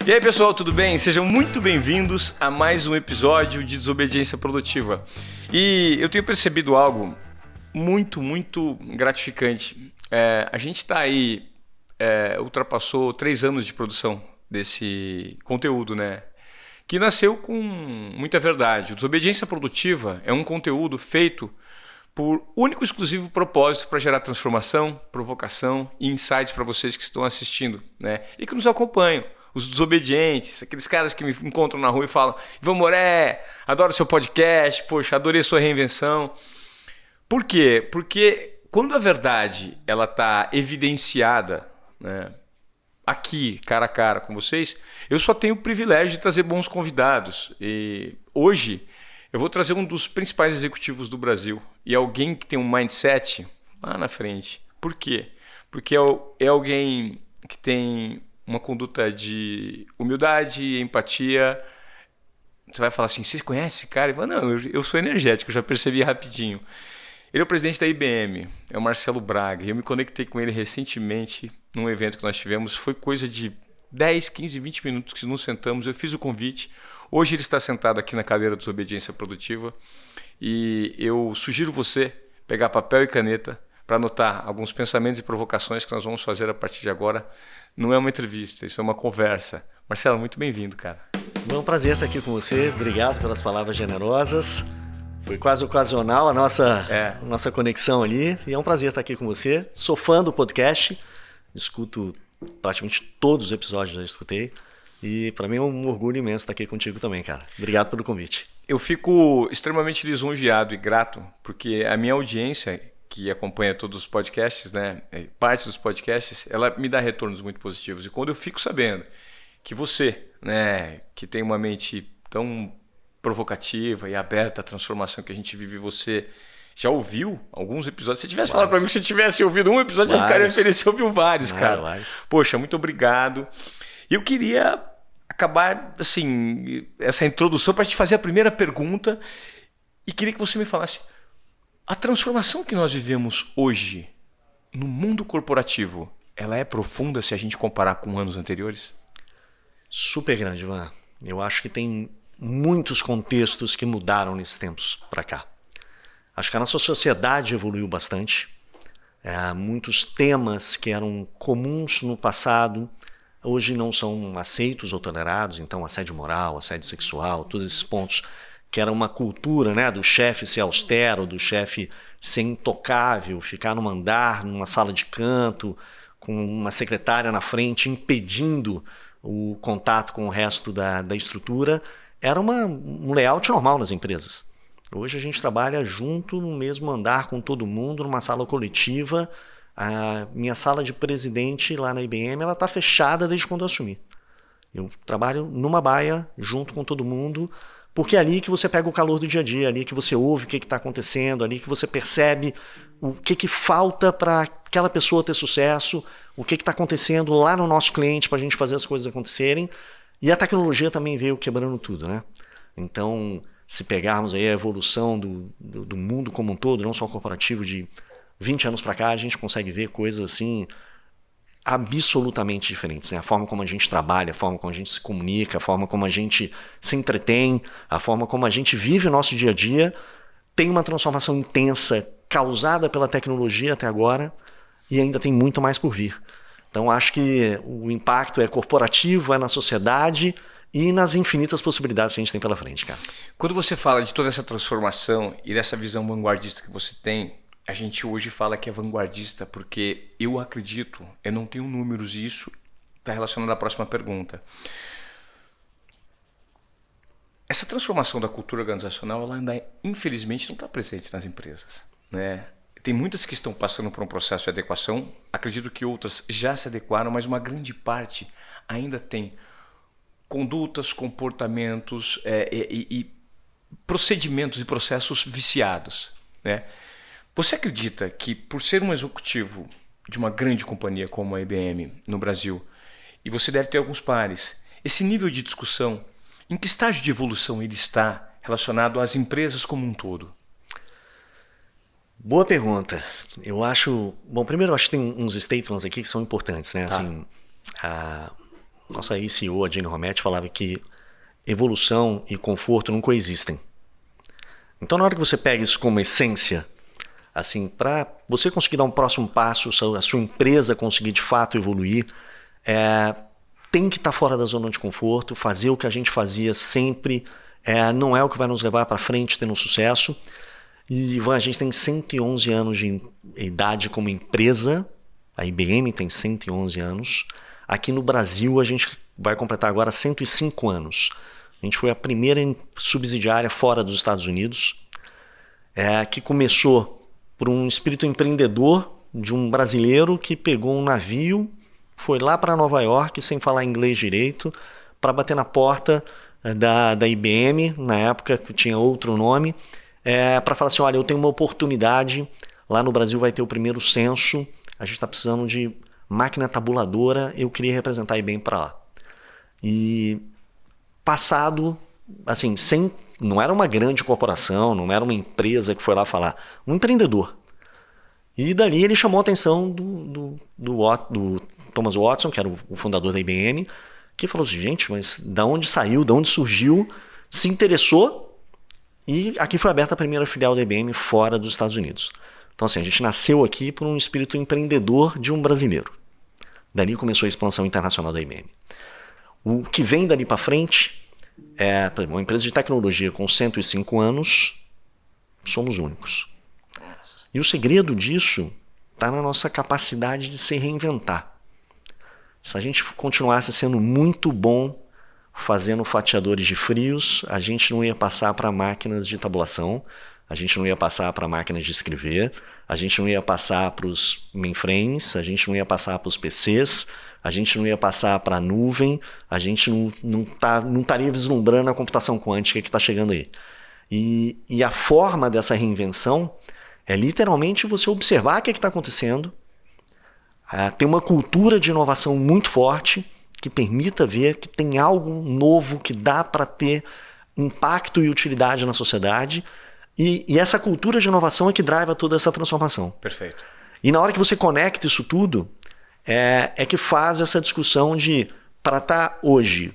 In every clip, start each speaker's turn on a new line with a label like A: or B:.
A: E aí, pessoal, tudo bem? Sejam muito bem-vindos a mais um episódio de Desobediência Produtiva. E eu tenho percebido algo muito gratificante. A gente está aí, ultrapassou 3 anos de produção desse conteúdo, né? Que nasceu com muita verdade. O Desobediência Produtiva é um conteúdo feito por único e exclusivo propósito para gerar transformação, provocação e insights para vocês que estão assistindo, né? E que nos acompanham. Os desobedientes, aqueles caras que me encontram na rua e falam: Ivan Moré, adoro seu podcast, poxa, adorei sua reinvenção. Por quê? Porque quando a verdade ela está evidenciada, né, aqui, cara a cara com vocês, eu só tenho o privilégio de trazer bons convidados. E hoje eu vou trazer um dos principais executivos do Brasil e alguém que tem um mindset lá na frente. Por quê? Porque é alguém que tem uma conduta de humildade, empatia. Você vai falar assim: você conhece esse cara? Ele fala: não, eu sou energético, eu já percebi rapidinho. Ele é o presidente da IBM, é o Marcelo Braga. E eu me conectei com ele recentemente num evento que nós tivemos. Foi coisa de 10, 15, 20 minutos que nos sentamos. Eu fiz o convite. Hoje ele está sentado aqui na cadeira de Desobediência Produtiva. E eu sugiro você pegar papel e caneta para anotar alguns pensamentos e provocações que nós vamos fazer a partir de agora. Não é uma entrevista, isso é uma conversa. Marcelo, muito bem-vindo, cara.
B: É um prazer estar aqui com você. Obrigado pelas palavras generosas. Foi quase ocasional a nossa conexão ali. E é um prazer estar aqui com você. Sou fã do podcast. Escuto praticamente todos os episódios, já escutei. E para mim é um orgulho imenso estar aqui contigo também, cara. Obrigado pelo convite.
A: Eu fico extremamente lisonjeado e grato, porque a minha audiência, que acompanha todos os podcasts, né, parte dos podcasts, ela me dá retornos muito positivos. E quando eu fico sabendo que você, né, que tem uma mente tão provocativa e aberta à transformação que a gente vive, você já ouviu alguns episódios? Se você tivesse falado para mim que você tivesse ouvido um episódio, eu ficaria feliz. Você ouviu vários, cara. Poxa, muito obrigado. E eu queria acabar, assim, essa introdução para te fazer a primeira pergunta e queria que você me falasse: a transformação que nós vivemos hoje no mundo corporativo, ela é profunda se a gente comparar com anos anteriores?
B: Super grande, Ivan. Eu acho que tem muitos contextos que mudaram nesses tempos para cá. Acho que a nossa sociedade evoluiu bastante. Muitos temas que eram comuns no passado hoje não são aceitos ou tolerados. Então, assédio moral, assédio sexual, todos esses pontos que era uma cultura, né, do chefe ser austero, do chefe ser intocável, ficar num andar, numa sala de canto, com uma secretária na frente impedindo o contato com o resto da estrutura, era um layout normal nas empresas. Hoje a gente trabalha junto no mesmo andar com todo mundo, numa sala coletiva. A minha sala de presidente lá na IBM está fechada desde quando eu assumi. Eu trabalho numa baia junto com todo mundo, porque é ali que você pega o calor do dia a dia, ali que você ouve o que está acontecendo, ali que você percebe o que falta para aquela pessoa ter sucesso, o que está acontecendo lá no nosso cliente para a gente fazer as coisas acontecerem. E a tecnologia também veio quebrando tudo, né? Então, se pegarmos aí a evolução do mundo como um todo, não só corporativo, de 20 anos para cá, a gente consegue ver coisas assim absolutamente diferentes, né? A forma como a gente trabalha, a forma como a gente se comunica, a forma como a gente se entretém, a forma como a gente vive o nosso dia a dia, tem uma transformação intensa causada pela tecnologia até agora e ainda tem muito mais por vir. Então acho que o impacto é corporativo, é na sociedade e nas infinitas possibilidades que a gente tem pela frente, cara.
A: Quando você fala de toda essa transformação e dessa visão vanguardista que você tem, a gente hoje fala que é vanguardista porque eu acredito, eu não tenho números e isso está relacionado à próxima pergunta. Essa transformação da cultura organizacional, ela ainda, infelizmente, não está presente nas empresas, né? Tem muitas que estão passando por um processo de adequação, acredito que outras já se adequaram, mas uma grande parte ainda tem condutas, comportamentos e procedimentos e processos viciados, né? Você acredita que, por ser um executivo de uma grande companhia como a IBM no Brasil, e você deve ter alguns pares, esse nível de discussão, em que estágio de evolução ele está relacionado às empresas como um todo?
B: Boa pergunta. Eu acho... Bom, primeiro eu acho que tem uns statements aqui que são importantes, né? Assim, Nossa ex-CEO, a Jane Rometty, falava que evolução e conforto não coexistem. Então, na hora que você pega isso como essência, assim, para você conseguir dar um próximo passo, a sua empresa conseguir de fato evoluir, tem que estar fora da zona de conforto, fazer o que a gente fazia sempre, não é o que vai nos levar para frente tendo sucesso. E Ivan, a gente tem 111 anos de idade como empresa, a IBM tem 111 anos. Aqui no Brasil a gente vai completar agora 105 anos. A gente foi a primeira subsidiária fora dos Estados Unidos, que começou por um espírito empreendedor de um brasileiro que pegou um navio, foi lá para Nova York sem falar inglês direito, para bater na porta da IBM, na época que tinha outro nome, para falar assim, olha, eu tenho uma oportunidade, lá no Brasil vai ter o primeiro censo, a gente está precisando de máquina tabuladora, eu queria representar a IBM para lá. E passado, assim, não era uma grande corporação, não era uma empresa que foi lá falar, um empreendedor. E dali ele chamou a atenção do Thomas Watson, que era o fundador da IBM, que falou assim, gente, mas da onde saiu, da onde surgiu, se interessou, e aqui foi aberta a primeira filial da IBM fora dos Estados Unidos. Então assim, a gente nasceu aqui por um espírito empreendedor de um brasileiro. Dali começou a expansão internacional da IBM. O que vem dali para frente por exemplo, uma empresa de tecnologia com 105 anos, somos únicos. E o segredo disso está na nossa capacidade de se reinventar. Se a gente continuasse sendo muito bom fazendo fatiadores de frios, a gente não ia passar para máquinas de tabulação, a gente não ia passar para máquinas de escrever, a gente não ia passar para os mainframes, a gente não ia passar para os PCs, a gente não ia passar para a nuvem, a gente não estaria vislumbrando a computação quântica que está chegando aí. E a forma dessa reinvenção é literalmente você observar o que está acontecendo, ter uma cultura de inovação muito forte, que permita ver que tem algo novo que dá para ter impacto e utilidade na sociedade. E essa cultura de inovação é que driva toda essa transformação.
A: Perfeito.
B: E na hora que você conecta isso tudo, é que faz essa discussão de, para estar hoje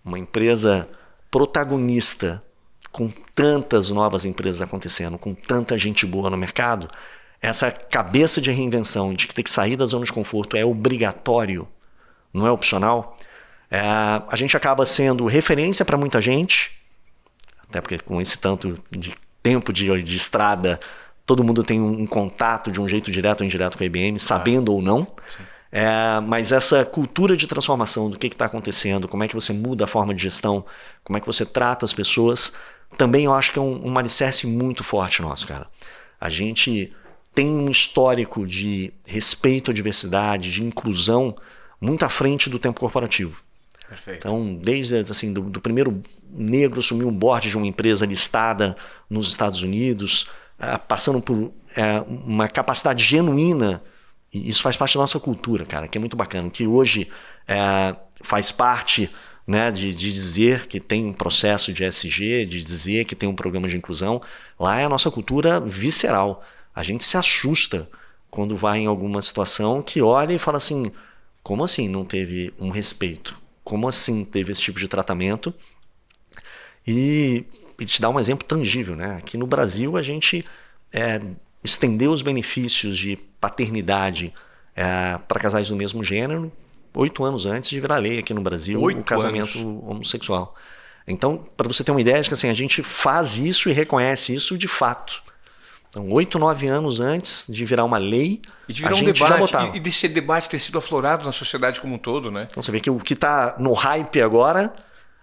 B: uma empresa protagonista, com tantas novas empresas acontecendo, com tanta gente boa no mercado, essa cabeça de reinvenção, de que ter que sair da zona de conforto é obrigatório, não é opcional, a gente acaba sendo referência para muita gente, até porque com esse tanto de tempo de estrada, todo mundo tem um contato de um jeito direto ou indireto com a IBM, sabendo ou não. Mas essa cultura de transformação do que está acontecendo, como é que você muda a forma de gestão, como é que você trata as pessoas, também eu acho que é um alicerce muito forte nosso, cara. A gente tem um histórico de respeito à diversidade, de inclusão, muito à frente do tempo corporativo.
A: Perfeito.
B: Então, desde assim, do primeiro negro assumir um board de uma empresa listada nos Estados Unidos, passando por uma capacidade genuína, e isso faz parte da nossa cultura, cara, que é muito bacana, que hoje faz parte, né, de dizer que tem um processo de ESG, de dizer que tem um programa de inclusão. Lá é a nossa cultura visceral. A gente se assusta quando vai em alguma situação que olha e fala assim, como assim não teve um respeito? Como assim teve esse tipo de tratamento? E te dá um exemplo tangível, né? Aqui no Brasil a gente estendeu os benefícios de paternidade para casais do mesmo gênero 8 anos antes de virar lei aqui no Brasil, o casamento homossexual. Então, para você ter uma ideia de que assim, a gente faz isso e reconhece isso de fato. Então, 8, 9 anos antes de virar uma lei,
A: e de virar
B: a
A: um
B: gente
A: debate,
B: já botava.
A: E desse debate ter sido aflorado na sociedade como um todo, né?
B: Então você vê que o que está no hype agora,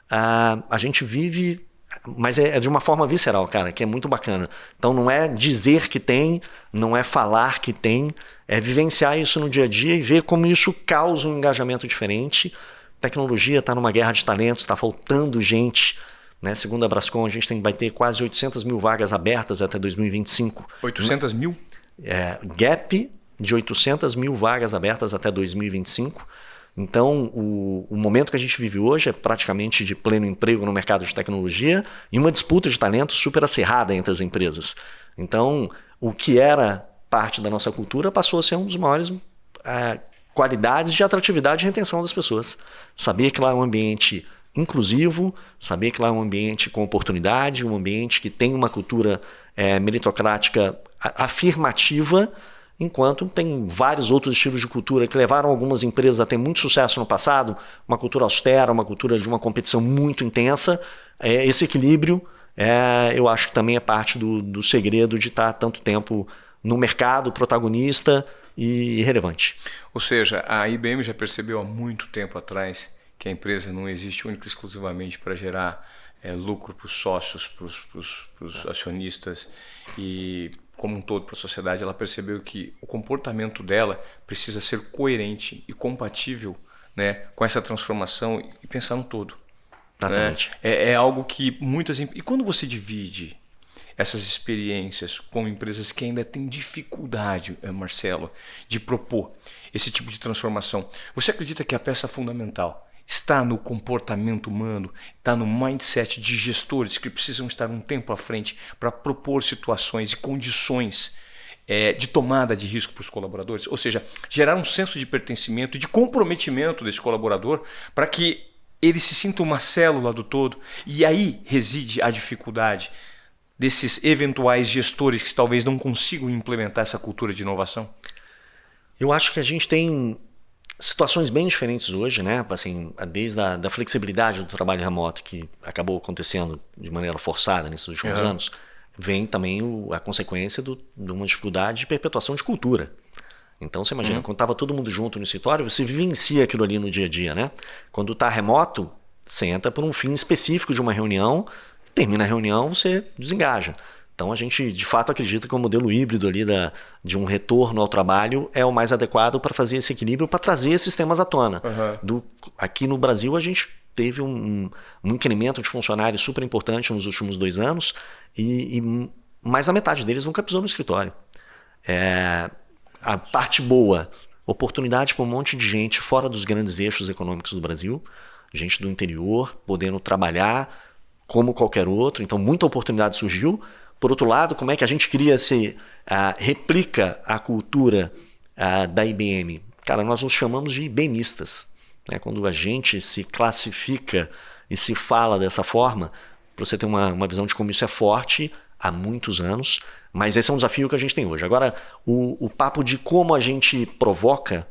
B: a gente vive, mas é de uma forma visceral, cara, que é muito bacana. Então não é dizer que tem, não é falar que tem, é vivenciar isso no dia a dia e ver como isso causa um engajamento diferente. Tecnologia está numa guerra de talentos, está faltando gente. Né? Segundo a Brascom, a gente vai ter quase 800 mil vagas abertas até 2025. 800
A: mil?
B: Gap de 800 mil vagas abertas até 2025. Então, o momento que a gente vive hoje é praticamente de pleno emprego no mercado de tecnologia e uma disputa de talentos super acirrada entre as empresas. Então, o que era parte da nossa cultura passou a ser um dos maiores qualidades de atratividade e retenção das pessoas. Saber que lá é um ambiente inclusivo, saber que lá é um ambiente com oportunidade, um ambiente que tem uma cultura meritocrática afirmativa, enquanto tem vários outros estilos de cultura que levaram algumas empresas a ter muito sucesso no passado, uma cultura austera, uma cultura de uma competição muito intensa. Esse equilíbrio, eu acho que também é parte do segredo de estar tanto tempo no mercado, protagonista e relevante.
A: Ou seja, a IBM já percebeu há muito tempo atrás que a empresa não existe única e exclusivamente para gerar lucro para os sócios, para os acionistas e como um todo para a sociedade. Ela percebeu que o comportamento dela precisa ser coerente e compatível, né, com essa transformação e pensar no todo.
B: Exatamente.
A: Né? É algo que muitas... E quando você divide essas experiências com empresas que ainda têm dificuldade, Marcelo, de propor esse tipo de transformação, você acredita que a peça fundamental está no comportamento humano, está no mindset de gestores que precisam estar um tempo à frente para propor situações e condições de tomada de risco para os colaboradores? Ou seja, gerar um senso de pertencimento e de comprometimento desse colaborador para que ele se sinta uma célula do todo. E aí reside a dificuldade desses eventuais gestores que talvez não consigam implementar essa cultura de inovação?
B: Eu acho que a gente tem situações bem diferentes hoje, né? Assim, desde a flexibilidade do trabalho remoto, que acabou acontecendo de maneira forçada nesses últimos anos, vem também a consequência de uma dificuldade de perpetuação de cultura. Então você imagina, quando estava todo mundo junto no escritório, você vivencia aquilo ali no dia a dia, né? Quando está remoto, você entra por um fim específico de uma reunião, termina a reunião, você desengaja. Então a gente de fato acredita que o modelo híbrido ali de um retorno ao trabalho é o mais adequado para fazer esse equilíbrio, para trazer esses temas à tona. Aqui no Brasil a gente teve um incremento de funcionários super importante nos últimos 2 anos e mais da metade deles nunca pisou no escritório. A parte boa, oportunidade para um monte de gente fora dos grandes eixos econômicos do Brasil, gente do interior podendo trabalhar como qualquer outro, então muita oportunidade surgiu. Por outro lado, como é que a gente replica a cultura da IBM? Cara, nós nos chamamos de IBMistas. Né? Quando a gente se classifica e se fala dessa forma, para você ter uma visão de como isso é forte há muitos anos, mas esse é um desafio que a gente tem hoje. Agora, o papo de como a gente provoca,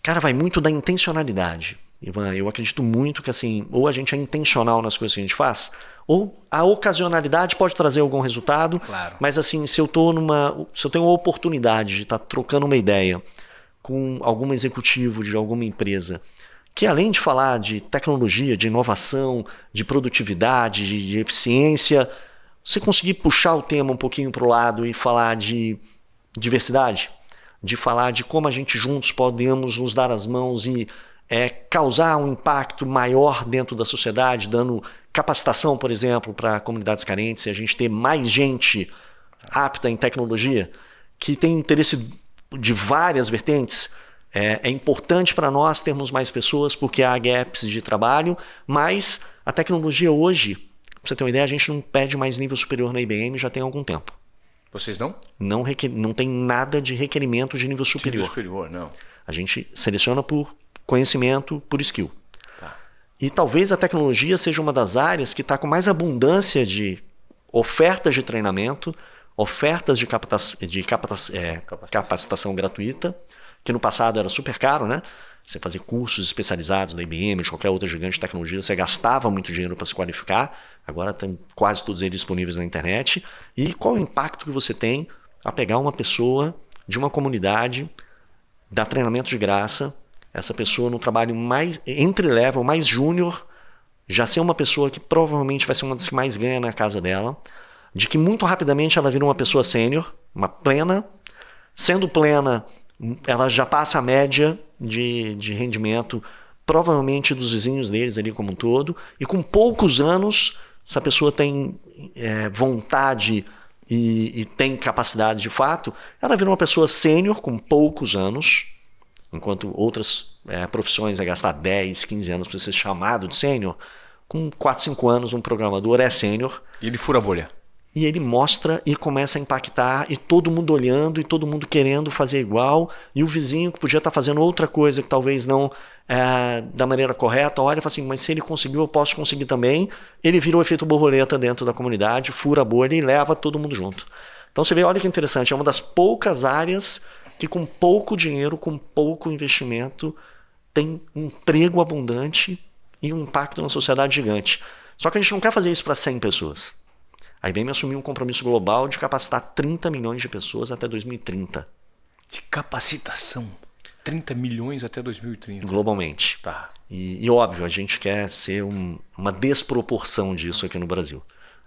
B: cara, vai muito da intencionalidade. Ivan, eu acredito muito que assim, ou a gente é intencional nas coisas que a gente faz, ou a ocasionalidade pode trazer algum resultado,
A: claro.
B: Mas assim, se eu tenho uma oportunidade de estar trocando uma ideia com algum executivo de alguma empresa, que além de falar de tecnologia, de inovação, de produtividade, de eficiência, você conseguir puxar o tema um pouquinho para o lado e falar de diversidade, de falar de como a gente juntos podemos nos dar as mãos e causar um impacto maior dentro da sociedade, dando capacitação, por exemplo, para comunidades carentes, e a gente ter mais gente apta em tecnologia, que tem interesse de várias vertentes. É importante para nós termos mais pessoas, porque há gaps de trabalho, mas a tecnologia hoje, para você ter uma ideia, a gente não pede mais nível superior na IBM já tem algum tempo.
A: Vocês não?
B: Não tem nada de requerimento de nível superior.
A: Nível superior, não.
B: A gente seleciona por conhecimento, por skill.
A: Tá.
B: E talvez a tecnologia seja uma das áreas que está com mais abundância de ofertas de treinamento, ofertas de capacitação gratuita, que no passado era super caro, né? Você fazia cursos especializados da IBM, de qualquer outra gigante de tecnologia, você gastava muito dinheiro para se qualificar, agora tem quase todos eles disponíveis na internet. E qual o impacto que você tem a pegar uma pessoa de uma comunidade, dar treinamento de graça, essa pessoa no trabalho mais entry-level, mais júnior, já ser uma pessoa que provavelmente vai ser uma das que mais ganha na casa dela, de que muito rapidamente ela vira uma pessoa sênior, uma plena. Sendo plena, ela já passa a média de rendimento, provavelmente dos vizinhos deles ali como um todo, e com poucos anos, essa pessoa tem vontade e tem capacidade de fato, ela vira uma pessoa sênior com poucos anos, enquanto outras profissões vai gastar 10, 15 anos para ser chamado de sênior. Com 4, 5 anos um programador é sênior.
A: E ele fura a bolha.
B: e ele mostra e começa a impactar, e todo mundo olhando, e todo mundo querendo fazer igual, e o vizinho que podia estar fazendo outra coisa que talvez não da maneira correta, olha e fala assim, mas se ele conseguiu, eu posso conseguir também. Ele vira o efeito borboleta dentro da comunidade, fura a bolha e leva todo mundo junto. Então você vê, olha que interessante, é uma das poucas áreas que com pouco dinheiro, com pouco investimento, tem um emprego abundante e um impacto na sociedade gigante. Só que a gente não quer fazer isso para 100 pessoas. A IBM assumiu um compromisso global de capacitar 30 milhões de pessoas até 2030.
A: De capacitação. 30 milhões até 2030.
B: Globalmente.
A: Tá.
B: E óbvio, a gente quer ser uma desproporção disso aqui no Brasil.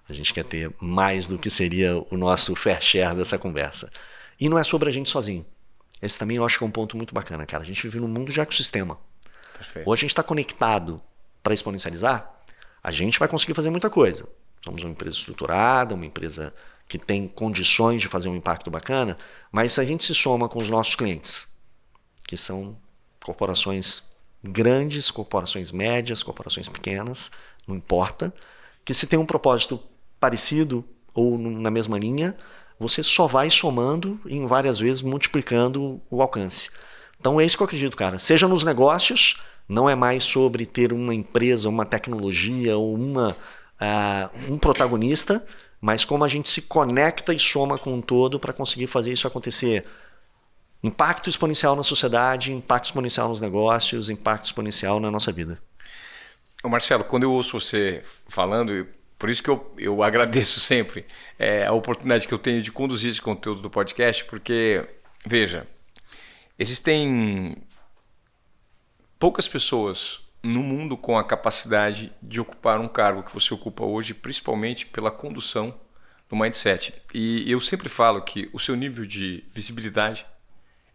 B: A gente quer ter mais do que seria o nosso fair share dessa conversa. E não é sobre a gente sozinho. Esse também eu acho que é um ponto muito bacana, cara. A gente vive num mundo de ecossistema.
A: Perfeito.
B: Ou a gente está conectado para exponencializar, a gente vai conseguir fazer muita coisa. Somos uma empresa estruturada, uma empresa que tem condições de fazer um impacto bacana, mas se a gente se soma com os nossos clientes, que são corporações grandes, corporações médias, corporações pequenas, não importa, que se tem um propósito parecido ou na mesma linha, você só vai somando e em várias vezes multiplicando o alcance. Então é isso que eu acredito, cara. Seja nos negócios, não é mais sobre ter uma empresa, uma tecnologia ou um protagonista, mas como a gente se conecta e soma com um todo para conseguir fazer isso acontecer. Impacto exponencial na sociedade, impacto exponencial nos negócios, impacto exponencial na nossa vida.
A: Ô Marcelo, quando eu ouço você falando, por isso que eu agradeço sempre a oportunidade que eu tenho de conduzir esse conteúdo do podcast, porque, veja, existem poucas pessoas no mundo com a capacidade de ocupar um cargo que você ocupa hoje, principalmente pela condução do mindset. E eu sempre falo que o seu nível de visibilidade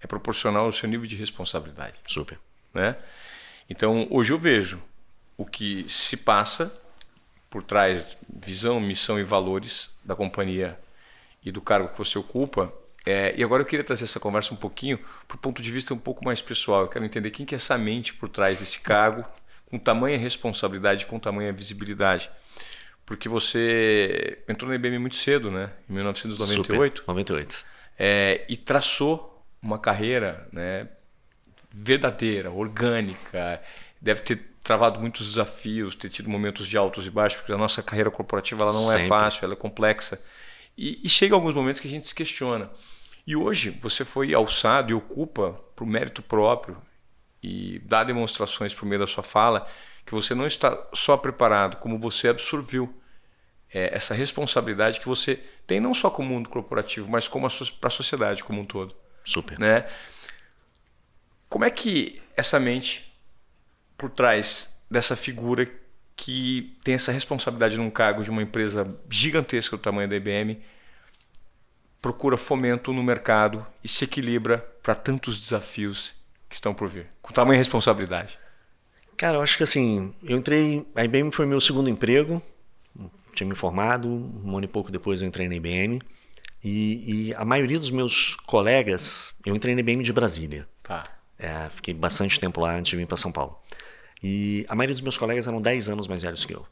A: é proporcional ao seu nível de responsabilidade.
B: Super.
A: Né? Então, hoje eu vejo o que se passa por trás visão, missão e valores da companhia e do cargo que você ocupa. E agora eu queria trazer essa conversa um pouquinho para o ponto de vista um pouco mais pessoal. Eu quero entender quem que é essa mente por trás desse cargo, com tamanha responsabilidade, com tamanha visibilidade. Porque você entrou na IBM muito cedo, né? Em 1998.
B: Super. 98.
A: E traçou uma carreira, né, verdadeira, orgânica. Deve ter travado muitos desafios, ter tido momentos de altos e baixos, porque a nossa carreira corporativa ela não é fácil, ela é complexa. E chega alguns momentos que a gente se questiona. E hoje você foi alçado e ocupa por mérito próprio e dá demonstrações por meio da sua fala que você não está só preparado, como você absorveu essa responsabilidade que você tem não só com o mundo corporativo, mas como para a sociedade como um todo.
B: Super.
A: Né? Como é que essa mente por trás dessa figura que tem essa responsabilidade num cargo de uma empresa gigantesca do tamanho da IBM procura fomento no mercado e se equilibra para tantos desafios que estão por vir, com tamanha responsabilidade?
B: Cara, eu acho que assim, a IBM foi meu segundo emprego, tinha me formado, um ano e pouco depois eu entrei na IBM, e a maioria dos meus colegas, eu entrei na IBM de Brasília.
A: Tá.
B: Fiquei bastante tempo lá antes de vir para São Paulo. E a maioria dos meus colegas eram 10 anos mais velhos que eu.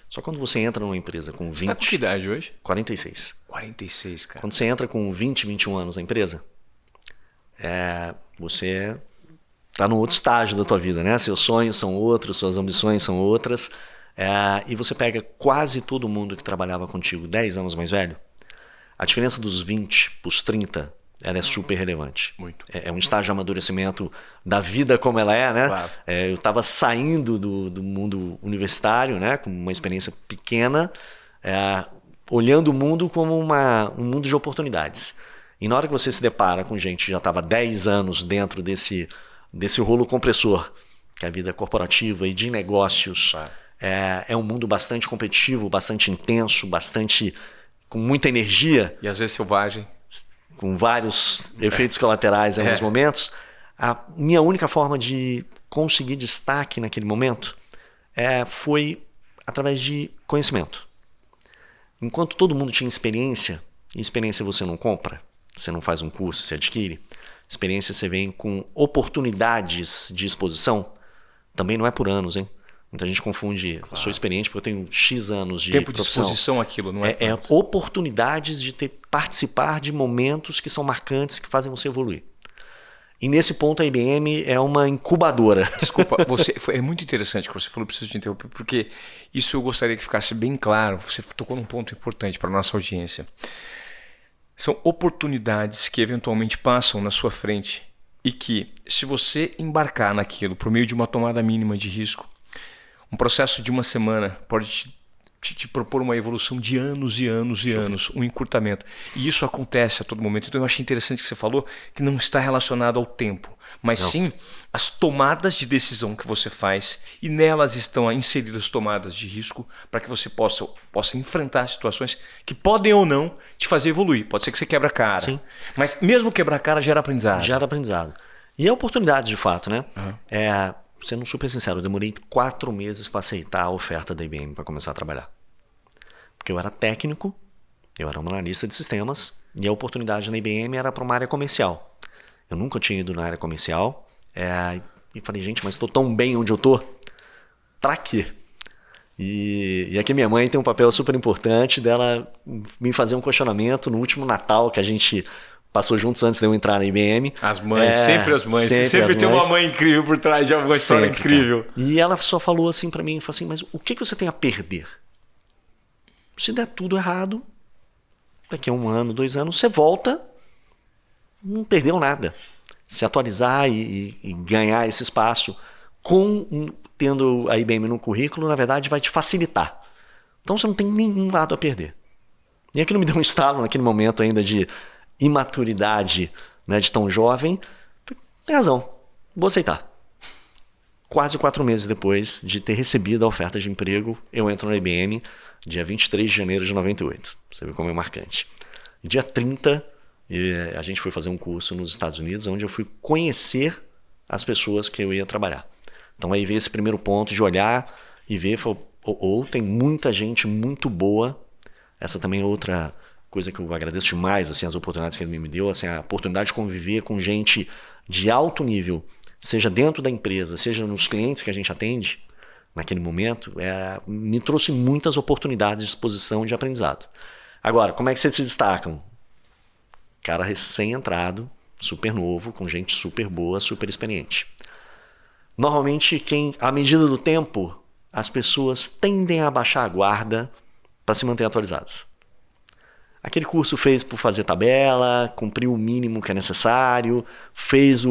B: Só quando você entra numa empresa com 20...
A: Você tá com que idade hoje?
B: 46.
A: 46, cara.
B: Quando você entra com 20, 21 anos na empresa, você está num outro estágio da tua vida, né? Seus sonhos são outros, suas ambições são outras. E você pega quase todo mundo que trabalhava contigo 10 anos mais velho, a diferença dos 20 para os 30, ela é super relevante.
A: Muito.
B: É um estágio de amadurecimento da vida como ela é, né?
A: Claro.
B: Eu estava saindo do mundo universitário, né? Com uma experiência pequena, olhando o mundo como um mundo de oportunidades. E na hora que você se depara com gente que já estava 10 anos dentro desse rolo compressor, que é a vida corporativa e de negócios,
A: Claro.
B: É um mundo bastante competitivo, bastante intenso, com muita energia.
A: E às vezes selvagem.
B: Com vários efeitos colaterais em alguns momentos. A minha única forma de conseguir destaque naquele momento foi através de conhecimento. Enquanto todo mundo tinha experiência, e experiência você não compra, você não faz um curso, você adquire, experiência você vem com oportunidades de exposição, também não é por anos, hein? Muita gente confunde, sou experiente porque eu tenho X anos de
A: Tempo de
B: profissão.
A: exposição àquilo, não é?
B: É oportunidades de participar de momentos que são marcantes, que fazem você evoluir. E nesse ponto a IBM é uma incubadora.
A: Desculpa, é muito interessante que você falou, preciso te interromper, porque isso eu gostaria que ficasse bem claro. Você tocou num ponto importante para a nossa audiência. São oportunidades que eventualmente passam na sua frente e que, se você embarcar naquilo por meio de uma tomada mínima de risco, um processo de uma semana pode te propor uma evolução de anos e anos e anos, um encurtamento. E isso acontece a todo momento. Então eu achei interessante que você falou que não está relacionado ao tempo, mas sim as tomadas de decisão que você faz, e nelas estão inseridas tomadas de risco para que você possa enfrentar situações que podem ou não te fazer evoluir. Pode ser que você quebra a cara,
B: sim,
A: mas mesmo quebrar a cara gera aprendizado.
B: Gera aprendizado. E é oportunidade de fato, né? Sendo super sincero, eu demorei 4 meses para aceitar a oferta da IBM para começar a trabalhar. Porque eu era técnico, eu era um analista de sistemas, e a oportunidade na IBM era para uma área comercial. Eu nunca tinha ido na área comercial, e falei, gente, mas estou tão bem onde eu estou, para quê? E aqui minha mãe tem um papel super importante dela me fazer um questionamento no último Natal que a gente passou juntos antes de eu entrar na IBM.
A: As mães, sempre as mães. Sempre tem uma mãe incrível por trás de alguma história incrível.
B: Cara. E ela só falou assim para mim, falou assim, mas o que você tem a perder? Se der tudo errado, daqui a 1 ano, 2 anos, você volta, não perdeu nada. Se atualizar e ganhar esse espaço tendo a IBM no currículo, na verdade, vai te facilitar. Então você não tem nenhum lado a perder. E aquilo me deu um estalo naquele momento ainda de imaturidade, né, de tão jovem. Tem razão, vou aceitar. Quase 4 meses depois de ter recebido a oferta de emprego, eu entro na IBM, dia 23 de janeiro de 98. Você vê como é marcante. Dia 30, a gente foi fazer um curso nos Estados Unidos, onde eu fui conhecer as pessoas que eu ia trabalhar. Então aí veio esse primeiro ponto de olhar e ver, tem muita gente muito boa. Essa também é outra coisa que eu agradeço demais, assim, as oportunidades que ele me deu, assim, a oportunidade de conviver com gente de alto nível, seja dentro da empresa, seja nos clientes que a gente atende, naquele momento, me trouxe muitas oportunidades de exposição e de aprendizado. Agora, como é que vocês se destacam? Cara recém-entrado, super novo, com gente super boa, super experiente. Normalmente, à medida do tempo, as pessoas tendem a baixar a guarda para se manter atualizadas. Aquele curso fez por fazer tabela, cumpriu o mínimo que é necessário, fez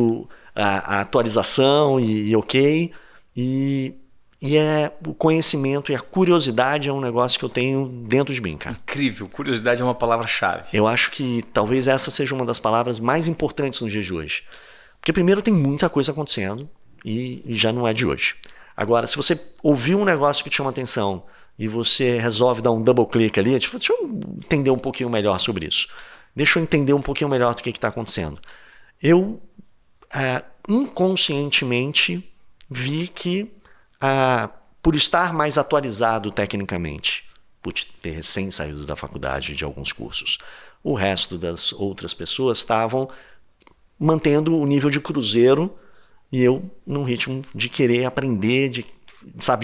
B: a atualização e ok. E o conhecimento e a curiosidade é um negócio que eu tenho dentro de mim, cara.
A: Incrível, curiosidade é uma palavra-chave.
B: Eu acho que talvez essa seja uma das palavras mais importantes nos dias de hoje. Porque primeiro tem muita coisa acontecendo e já não é de hoje. Agora, se você ouviu um negócio que te chama atenção e você resolve dar um double click ali, tipo, deixa eu entender um pouquinho melhor sobre isso. Deixa eu entender um pouquinho melhor do que está acontecendo. Eu inconscientemente vi que por estar mais atualizado tecnicamente, por ter recém saído da faculdade de alguns cursos, o resto das outras pessoas estavam mantendo o nível de cruzeiro e eu num ritmo de querer aprender, de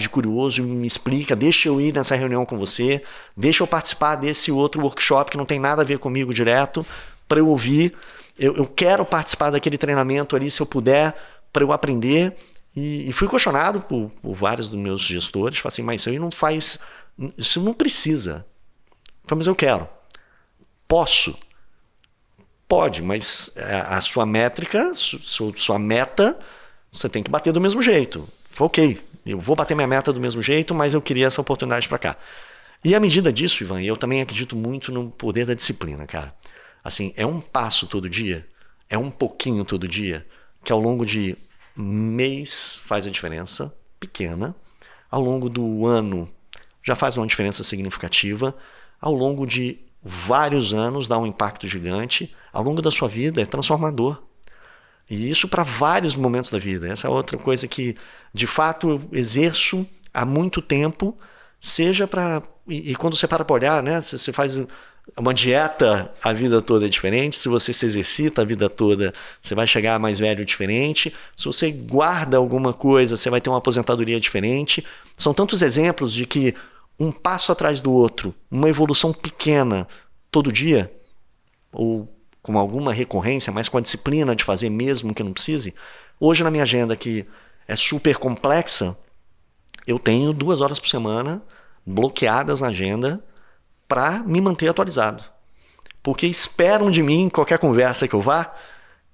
B: curioso, me explica, deixa eu ir nessa reunião com você, deixa eu participar desse outro workshop que não tem nada a ver comigo direto, para eu ouvir, eu quero participar daquele treinamento ali se eu puder, para eu aprender. E fui questionado por vários dos meus gestores, falei assim, mas isso não precisa. Eu falei, mas eu quero. Posso? Pode, mas a sua métrica, sua meta, você tem que bater do mesmo jeito. Falei, ok, eu vou bater minha meta do mesmo jeito, mas eu queria essa oportunidade para cá. E à medida disso, Ivan, eu também acredito muito no poder da disciplina, cara. Assim, é um passo todo dia, é um pouquinho todo dia, que ao longo de mês faz a diferença pequena, ao longo do ano já faz uma diferença significativa, ao longo de vários anos dá um impacto gigante, ao longo da sua vida é transformador. E isso para vários momentos da vida. Essa é outra coisa que, de fato, eu exerço há muito tempo, seja para... E quando você para olhar, né, você faz uma dieta a vida toda é diferente, se você se exercita a vida toda, você vai chegar mais velho diferente, se você guarda alguma coisa, você vai ter uma aposentadoria diferente. São tantos exemplos de que um passo atrás do outro, uma evolução pequena todo dia, ou com alguma recorrência, mas com a disciplina de fazer mesmo que não precise. Hoje na minha agenda, que é super complexa, eu tenho 2 horas por semana bloqueadas na agenda para me manter atualizado. Porque esperam de mim, em qualquer conversa que eu vá,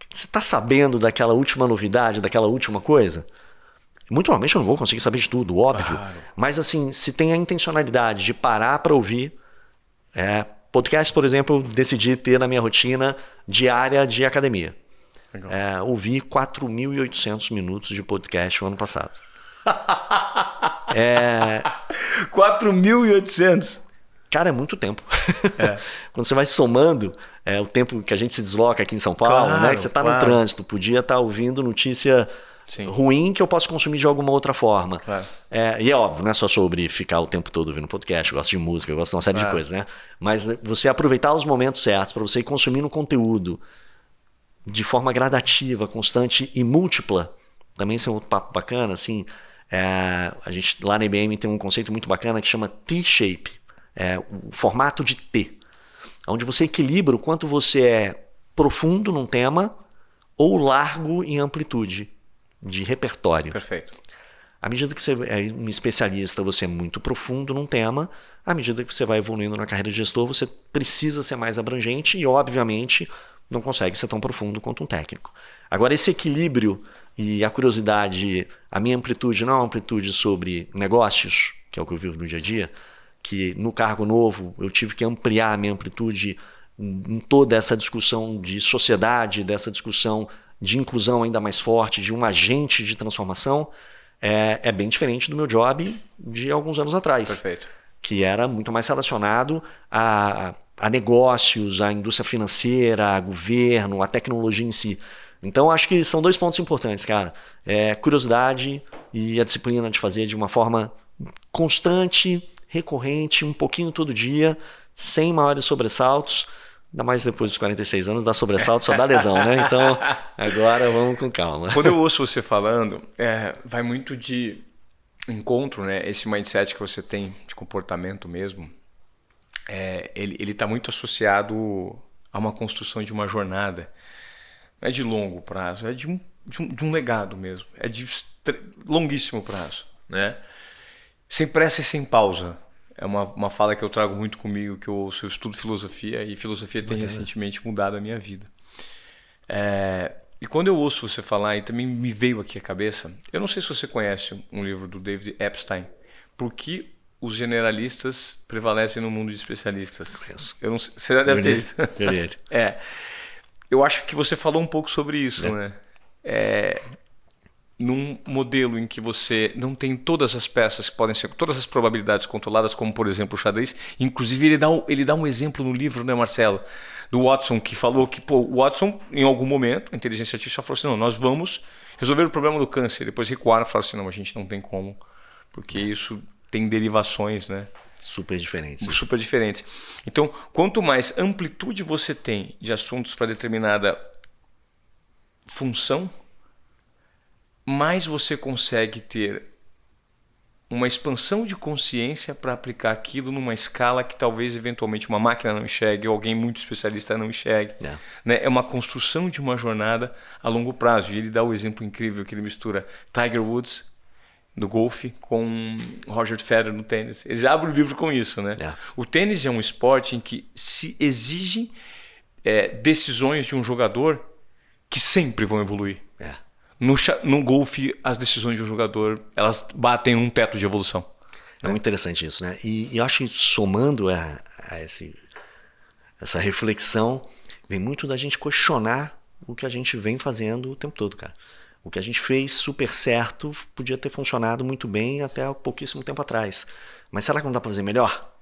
B: você está sabendo daquela última novidade, daquela última coisa? Muito provavelmente eu não vou conseguir saber de tudo, óbvio.
A: Claro.
B: Mas assim, se tem a intencionalidade de parar para ouvir, podcast, por exemplo, eu decidi ter na minha rotina diária de academia. Ouvi 4.800 minutos de podcast no ano passado.
A: 4.800?
B: Cara, é muito tempo. Quando você vai somando o tempo que a gente se desloca aqui em São Paulo,
A: Claro,
B: né? Que você está no trânsito, podia estar ouvindo notícia ruim que eu posso consumir de alguma outra forma.
A: Claro.
B: E é óbvio, não é só sobre ficar o tempo todo ouvindo podcast, eu gosto de música, eu gosto de uma série de coisas, né? Mas você aproveitar os momentos certos para você ir consumindo conteúdo de forma gradativa, constante e múltipla, também isso é um outro papo bacana, assim. A gente lá na IBM tem um conceito muito bacana que chama T-shape. O formato de T, onde você equilibra o quanto você é profundo num tema ou largo em amplitude de repertório.
A: Perfeito.
B: À medida que você é um especialista, você é muito profundo num tema. À medida que você vai evoluindo na carreira de gestor, você precisa ser mais abrangente e, obviamente, não consegue ser tão profundo quanto um técnico. Agora, esse equilíbrio e a curiosidade, a minha amplitude não é uma amplitude sobre negócios, que é o que eu vivo no dia a dia, que no cargo novo eu tive que ampliar a minha amplitude em toda essa discussão de sociedade, dessa discussão de inclusão ainda mais forte, de um agente de transformação, é bem diferente do meu job de alguns anos atrás.
A: Perfeito.
B: Que era muito mais relacionado a negócios, a indústria financeira, a governo, a tecnologia em si. Então acho que são 2 pontos importantes, cara. Curiosidade e a disciplina de fazer de uma forma constante, recorrente, um pouquinho todo dia, sem maiores sobressaltos. Ainda mais depois dos 46 anos, dá sobressalto, só dá lesão, né? Então, agora vamos com calma.
A: Quando eu ouço você falando, vai muito de encontro, né? Esse mindset que você tem de comportamento mesmo, ele está muito associado a uma construção de uma jornada. Não é de longo prazo, é de um legado mesmo. É de longuíssimo prazo, né? Sem pressa e sem pausa. É uma fala que eu trago muito comigo, que eu ouço. Eu estudo filosofia e filosofia tem recentemente mudado a minha vida. E quando eu ouço você falar, e também me veio aqui a cabeça, eu não sei se você conhece um livro do David Epstein, Por que os generalistas prevalecem no mundo de especialistas? Eu não sei, você já deve ter isso. Eu acho que você falou um pouco sobre isso, né? Num modelo em que você não tem todas as peças que podem ser, todas as probabilidades controladas, como por exemplo o xadrez. Inclusive ele dá um exemplo no livro, né, Marcelo, do Watson, que falou que o Watson, em algum momento, a inteligência artificial falou assim, não, nós vamos resolver o problema do câncer. Depois recuaram e falaram assim, não, a gente não tem como, porque isso tem derivações, né?
B: Super diferentes.
A: Super diferentes. Então, quanto mais amplitude você tem de assuntos para determinada função, mais você consegue ter uma expansão de consciência para aplicar aquilo numa escala que talvez eventualmente uma máquina não enxergue ou alguém muito especialista não enxergue. Né? É uma construção de uma jornada a longo prazo. E ele dá o exemplo incrível que ele mistura Tiger Woods no golfe com Roger Federer no tênis. Ele já abre o livro com isso, né? O tênis é um esporte em que se exigem decisões de um jogador que sempre vão evoluir. No golfe, as decisões de um jogador, elas batem um teto de evolução.
B: É muito interessante isso, né? E eu acho que somando a essa reflexão, vem muito da gente questionar o que a gente vem fazendo o tempo todo, cara. O que a gente fez super certo podia ter funcionado muito bem até há pouquíssimo tempo atrás. Mas será que não dá para fazer melhor?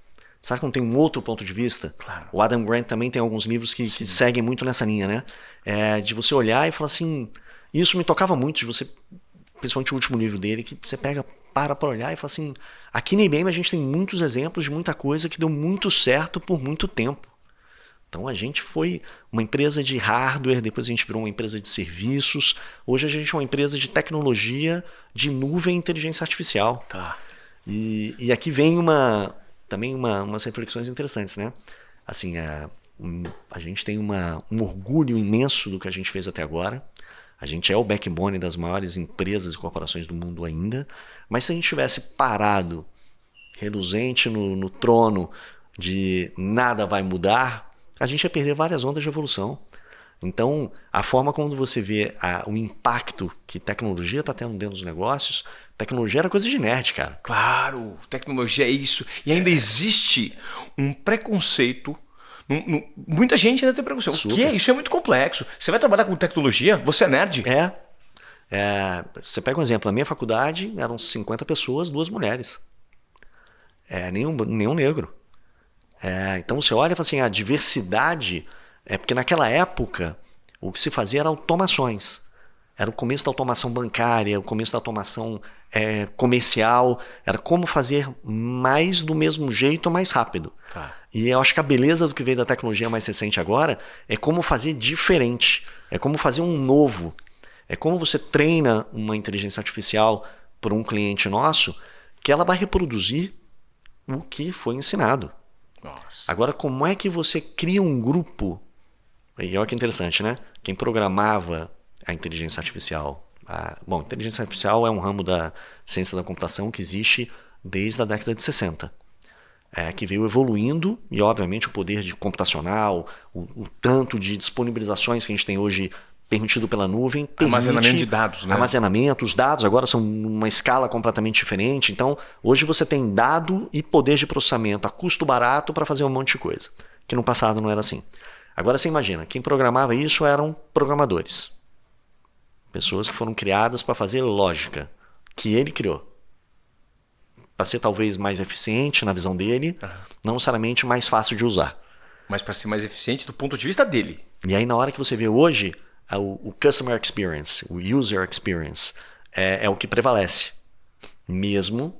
B: Será que não tem um outro ponto de vista?
A: Claro.
B: O Adam Grant também tem alguns livros que seguem muito nessa linha, né? De você olhar e falar assim... Isso me tocava muito, de você, principalmente o último livro dele, que você para olhar e fala assim, aqui na IBM a gente tem muitos exemplos de muita coisa que deu muito certo por muito tempo. Então a gente foi uma empresa de hardware, depois a gente virou uma empresa de serviços. Hoje a gente é uma empresa de tecnologia de nuvem e inteligência artificial.
A: Tá.
B: E aqui vem também umas reflexões interessantes, né? Assim, a gente tem um orgulho imenso do que a gente fez até agora. A gente é o backbone das maiores empresas e corporações do mundo ainda. Mas se a gente tivesse parado, reluzente no trono de nada vai mudar, a gente ia perder várias ondas de evolução. Então, a forma como você vê o impacto que tecnologia está tendo dentro dos negócios, tecnologia era coisa de nerd, cara.
A: Claro, tecnologia é isso. E ainda existe um preconceito. Muita gente ainda tem preconceito.
B: Super.
A: O quê? Isso é muito complexo. Você vai trabalhar com tecnologia? Você é nerd?
B: Você pega um exemplo. Na minha faculdade eram 50 pessoas, 2 mulheres. Nenhum negro. Então você olha e fala assim, a diversidade... porque naquela época o que se fazia era automações. Era o começo da automação bancária, o começo da automação comercial. Era como fazer mais do mesmo jeito, mais rápido.
A: Tá.
B: E eu acho que a beleza do que veio da tecnologia mais recente agora é como fazer diferente. É como fazer um novo. É como você treina uma inteligência artificial para um cliente nosso que ela vai reproduzir o que foi ensinado.
A: Nossa.
B: Agora, como é que você cria um grupo? E olha que interessante, né? Quem programava a inteligência artificial... inteligência artificial é um ramo da ciência da computação que existe desde a década de 60. Que veio evoluindo e, obviamente, o poder de computacional, o tanto de disponibilizações que a gente tem hoje permitido pela nuvem.
A: Armazenamento de dados, né?
B: Armazenamento, os dados agora são numa escala completamente diferente. Então, hoje você tem dado e poder de processamento a custo barato para fazer um monte de coisa, que no passado não era assim. Agora você imagina, quem programava isso eram programadores. Pessoas que foram criadas para fazer lógica, que ele criou. Para ser talvez mais eficiente na visão dele, não necessariamente mais fácil de usar.
A: Mas para ser mais eficiente do ponto de vista dele.
B: E aí na hora que você vê hoje, o customer experience, o user experience, é o que prevalece. Mesmo,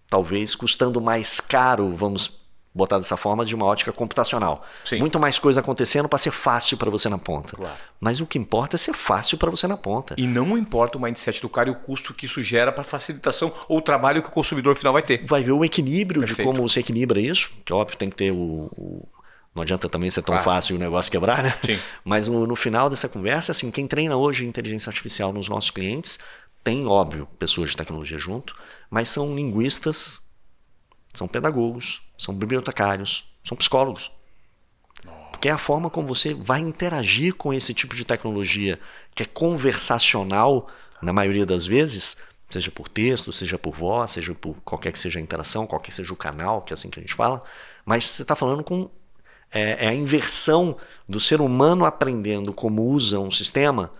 B: talvez, custando mais caro, vamos botar dessa forma, de uma ótica computacional.
A: Sim.
B: Muito mais coisa acontecendo para ser fácil para você na ponta.
A: Claro.
B: Mas o que importa é ser fácil para você na ponta.
A: E não importa o mindset do cara e o custo que isso gera para facilitação ou o trabalho que o consumidor final vai ter.
B: Vai ver o equilíbrio.
A: Perfeito.
B: De como você equilibra isso, que óbvio tem que ter não adianta também ser tão
A: Claro.
B: fácil o negócio quebrar, né?
A: Sim.
B: Mas no final dessa conversa, assim, quem treina hoje inteligência artificial nos nossos clientes tem, óbvio, pessoas de tecnologia junto, mas são linguistas, são pedagogos, são bibliotecários, são psicólogos. Porque é a forma como você vai interagir com esse tipo de tecnologia que é conversacional, na maioria das vezes, seja por texto, seja por voz, seja por qualquer que seja a interação, qualquer que seja o canal, que é assim que a gente fala, mas você está falando com a inversão do ser humano aprendendo como usa um sistema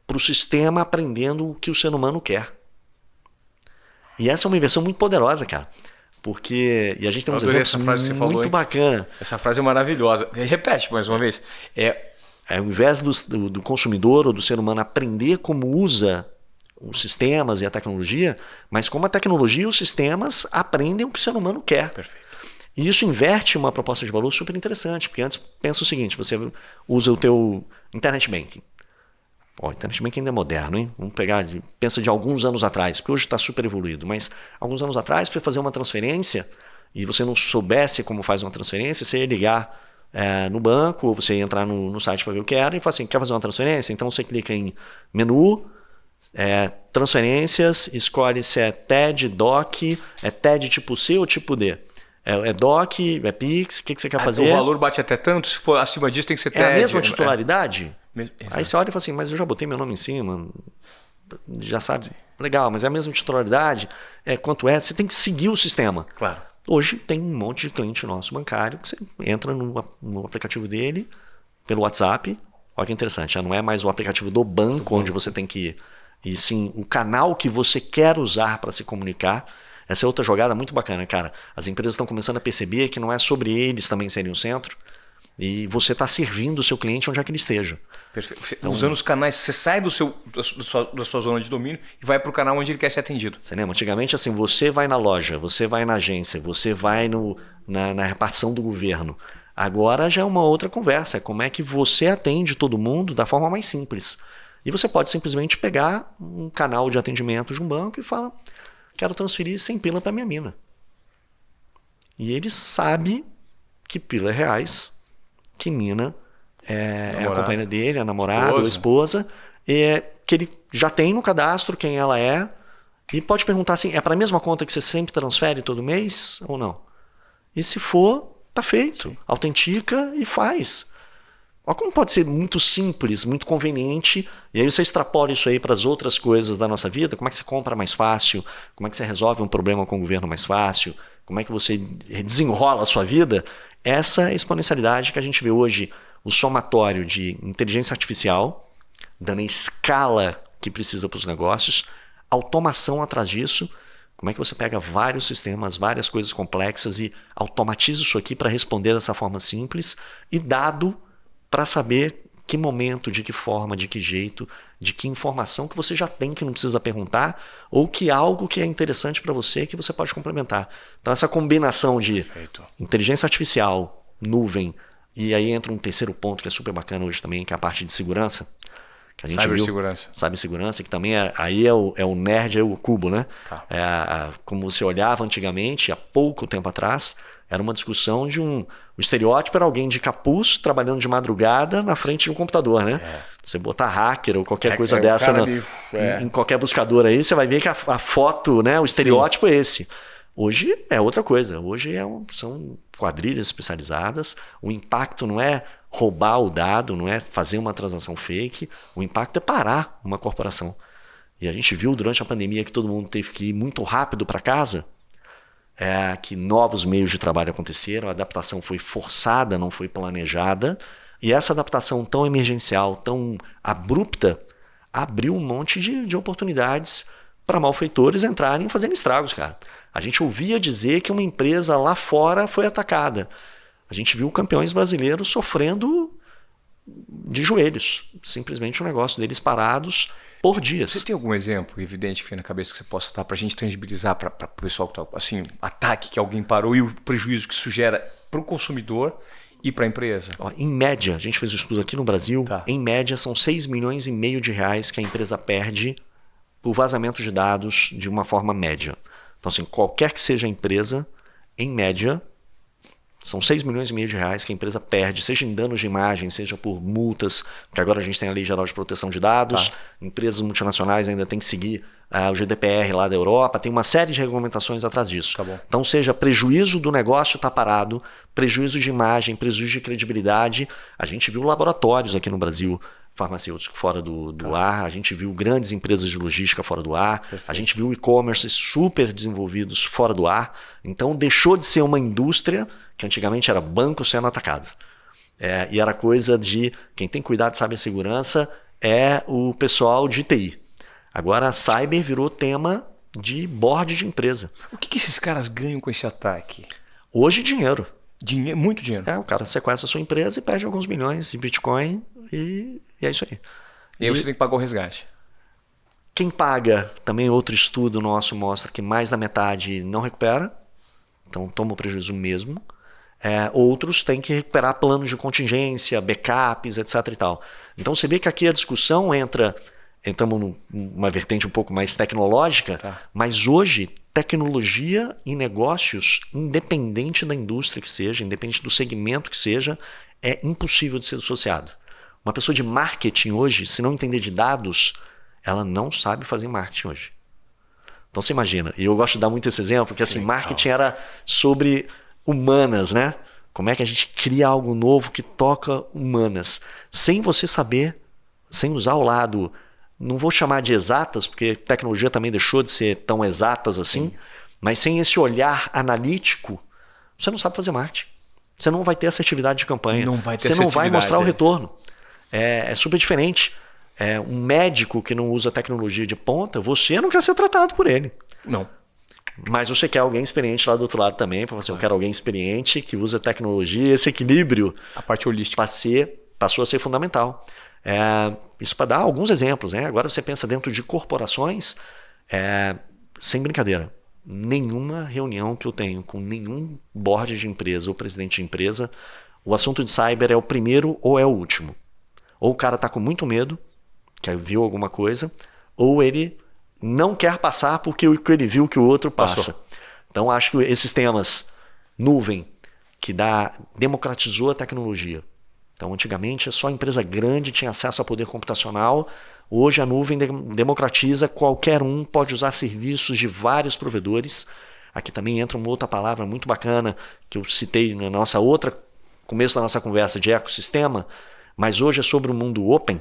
B: para o sistema aprendendo o que o ser humano quer. E essa é uma inversão muito poderosa, cara. Porque, e a gente tem uns exemplos muito bacana.
A: Essa frase é maravilhosa. Repete mais uma vez.
B: Ao invés do consumidor ou do ser humano aprender como usa os sistemas e a tecnologia, mas como a tecnologia e os sistemas aprendem o que o ser humano quer.
A: Perfeito.
B: E isso inverte uma proposta de valor super interessante, porque antes pensa o seguinte, você usa o teu internet banking. O internet banking ainda é moderno, hein? Vamos pegar, pensa de alguns anos atrás, porque hoje está super evoluído, mas alguns anos atrás, para fazer uma transferência, e você não soubesse como faz uma transferência, você ia ligar no banco, ou você ia entrar no site para ver o que era, e falar assim, quer fazer uma transferência? Então você clica em menu, transferências, escolhe se é TED, DOC, é TED tipo C ou tipo D. É DOC, é Pix, o que você quer fazer?
A: O valor bate até tanto, se for acima disso tem que ser TED.
B: É a mesma titularidade?
A: Exato.
B: Aí você olha e fala assim, mas eu já botei meu nome em cima, já sabe, legal, mas é a mesma titularidade, quanto é? Você tem que seguir o sistema.
A: Claro.
B: Hoje tem um monte de cliente nosso bancário que você entra no aplicativo dele, pelo WhatsApp, olha que interessante, já não é mais o aplicativo do banco onde você tem que ir, e sim o canal que você quer usar para se comunicar. Essa é outra jogada muito bacana, cara. As empresas estão começando a perceber que não é sobre eles também serem o centro, e você está servindo o seu cliente onde é que ele esteja.
A: Perfeito. Então, usando os canais, você sai da sua zona de domínio e vai para o canal onde ele quer ser atendido.
B: Você lembra? Antigamente, assim, você vai na loja, você vai na agência, você vai na repartição do governo. Agora já é uma outra conversa. É como é que você atende todo mundo da forma mais simples. E você pode simplesmente pegar um canal de atendimento de um banco e fala, quero transferir 100 pila para minha mina. E ele sabe que pila é reais, que mina é a companheira dele, a namorada ou a esposa, que ele já tem no cadastro quem ela é, e pode perguntar assim, é para a mesma conta que você sempre transfere todo mês ou não? E se for, tá feito. Sim. Autentica e faz. Olha como pode ser muito simples, muito conveniente, e aí você extrapola isso aí para as outras coisas da nossa vida, como é que você compra mais fácil, como é que você resolve um problema com o governo mais fácil, como é que você desenrola a sua vida. Essa é a exponencialidade que a gente vê hoje, o somatório de inteligência artificial, dando a escala que precisa para os negócios, automação atrás disso. Como é que você pega vários sistemas, várias coisas complexas e automatiza isso aqui para responder dessa forma simples e dado para saber que momento, de que forma, de que jeito, de que informação que você já tem que não precisa perguntar ou que algo que é interessante para você que você pode complementar. Então essa combinação de inteligência artificial, nuvem, e aí entra um terceiro ponto que é super bacana hoje também, que é a parte de segurança. Que a gente
A: Cibersegurança.
B: Cibersegurança, que também aí é o nerd, é o cubo, né? Tá. Como você olhava antigamente, há pouco tempo atrás, era uma discussão de o estereótipo era alguém de capuz trabalhando de madrugada na frente de um computador, né? Você botar hacker ou qualquer coisa dessa em qualquer buscador aí, você vai ver que a foto, né? O estereótipo é esse. Hoje é outra coisa. Hoje são quadrilhas especializadas. O impacto não é roubar o dado, não é fazer uma transação fake. O impacto é parar uma corporação. E a gente viu durante a pandemia que todo mundo teve que ir muito rápido para casa, que novos meios de trabalho aconteceram, a adaptação foi forçada, não foi planejada. E essa adaptação tão emergencial, tão abrupta, abriu um monte de oportunidades para malfeitores entrarem fazendo estragos, cara. A gente ouvia dizer que uma empresa lá fora foi atacada. A gente viu campeões brasileiros sofrendo de joelhos. Simplesmente um negócio deles parados por dias.
A: Você tem algum exemplo evidente que vem na cabeça que você possa dar para a gente tangibilizar para o pessoal que está assim, ataque que alguém parou e o prejuízo que isso gera para o consumidor e para a empresa?
B: Em média, a gente fez um estudo aqui no Brasil, em média são 6,5 milhões de reais que a empresa perde por vazamento de dados de uma forma média. Então, assim, qualquer que seja a empresa, em média, são 6,5 milhões de reais que a empresa perde, seja em danos de imagem, seja por multas, porque agora a gente tem a Lei Geral de Proteção de Dados, empresas multinacionais ainda têm que seguir o GDPR lá da Europa, tem uma série de regulamentações atrás disso. Então, seja prejuízo do negócio está parado, prejuízo de imagem, prejuízo de credibilidade. A gente viu laboratórios aqui no Brasil, farmacêuticos fora do ar, a gente viu grandes empresas de logística fora do ar, a gente viu e-commerce super desenvolvidos fora do ar. Então, deixou de ser uma indústria que antigamente era banco sendo atacado. E era coisa de quem tem cuidado de cibersegurança é o pessoal de TI. Agora a cyber virou tema de board de empresa.
A: O que esses caras ganham com esse ataque?
B: Hoje dinheiro.
A: Muito dinheiro.
B: O cara sequestra a sua empresa e perde alguns milhões em Bitcoin e é isso aí.
A: E aí você tem que pagar o resgate.
B: Quem paga, também outro estudo nosso mostra que mais da metade não recupera. Então toma o prejuízo mesmo. Outros têm que recuperar planos de contingência, backups, etc. e tal. Então você vê que aqui a discussão entramos numa vertente um pouco mais tecnológica, mas hoje tecnologia e negócios, independente da indústria que seja, independente do segmento que seja, é impossível de ser associado. Uma pessoa de marketing hoje, se não entender de dados, ela não sabe fazer marketing hoje. Então você imagina, e eu gosto de dar muito esse exemplo, que assim, marketing era sobre humanas, né? Como é que a gente cria algo novo que toca humanas, sem você saber, sem usar o lado, não vou chamar de exatas, porque tecnologia também deixou de ser tão exatas assim, mas sem esse olhar analítico, você não sabe fazer marketing. Você não vai ter assertividade de campanha. Você não vai mostrar o retorno. É super diferente. Um médico que não usa tecnologia de ponta, você não quer ser tratado por ele.
A: Não.
B: Mas você quer alguém experiente lá do outro lado também, para você, eu quero alguém experiente que usa tecnologia, esse equilíbrio.
A: A parte holística.
B: Passou a ser fundamental. Isso para dar alguns exemplos, né? Agora você pensa dentro de corporações, sem brincadeira, nenhuma reunião que eu tenho com nenhum board de empresa ou presidente de empresa, o assunto de cyber é o primeiro ou é o último. Ou o cara está com muito medo, que viu alguma coisa, ou ele não quer passar porque o que ele viu que o outro passa.
A: Passou.
B: Então acho que esses temas, nuvem, que democratizou a tecnologia. Então antigamente só empresa grande tinha acesso a poder computacional. Hoje a nuvem democratiza, qualquer um pode usar serviços de vários provedores. Aqui também entra uma outra palavra muito bacana que eu citei na começo da nossa conversa de ecossistema, mas hoje é sobre o mundo open.